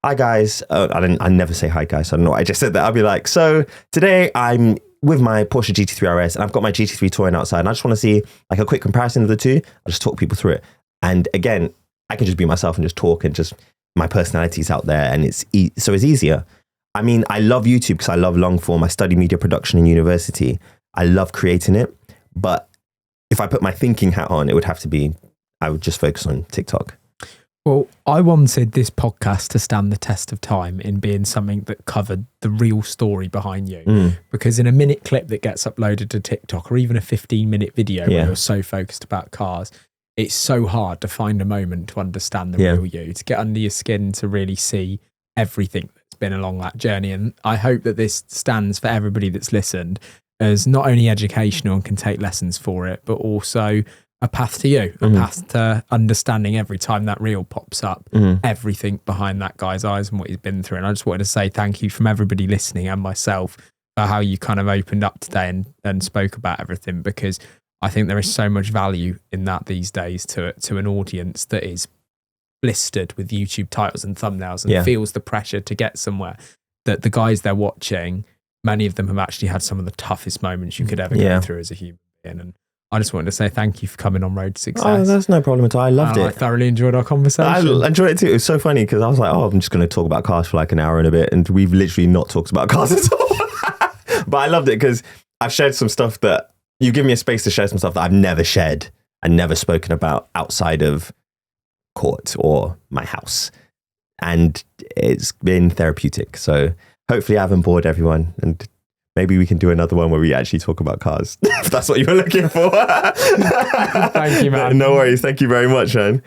Hi guys. I never say hi guys. I don't know why I just said that. I'll be like, so today I'm with my Porsche GT3 RS and I've got my GT3 touring outside, and I just want to see like a quick comparison of the two. I'll just talk people through it. And again, I can just be myself and just talk, and just my personality's out there, and it's easier. I mean, I love YouTube because I love long form. I studied media production in university. I love creating it. But if I put my thinking hat on, it would have to be, I would just focus on TikTok. Well, I wanted this podcast to stand the test of time in being something that covered the real story behind you. Because in a minute clip that gets uploaded to TikTok, or even a 15-minute video where you're so focused about cars, it's so hard to find a moment to understand the real you, to get under your skin, to really see everything that's been along that journey. And I hope that this stands for everybody that's listened as not only educational and can take lessons for it, but also a path to you, a path to understanding every time that reel pops up, everything behind that guy's eyes and what he's been through. And I just wanted to say thank you from everybody listening and myself for how you kind of opened up today and spoke about everything, because I think there is so much value in that these days to an audience that is blistered with YouTube titles and thumbnails and feels the pressure to get somewhere, that the guys they're watching, many of them have actually had some of the toughest moments you could ever go through as a human being. And I just wanted to say thank you for coming on Road to Success. Oh, that's no problem at all. I loved it. I thoroughly enjoyed our conversation. I enjoyed it too. It was so funny because I was like, I'm just going to talk about cars for like an hour and a bit, and we've literally not talked about cars at all. But I loved it because I've shared some stuff that you give me a space to share some stuff that I've never shared and never spoken about outside of court or my house. And it's been therapeutic. So hopefully I haven't bored everyone, and maybe we can do another one where we actually talk about cars, if that's what you were looking for. Thank you, man. No worries. Thank you very much, man.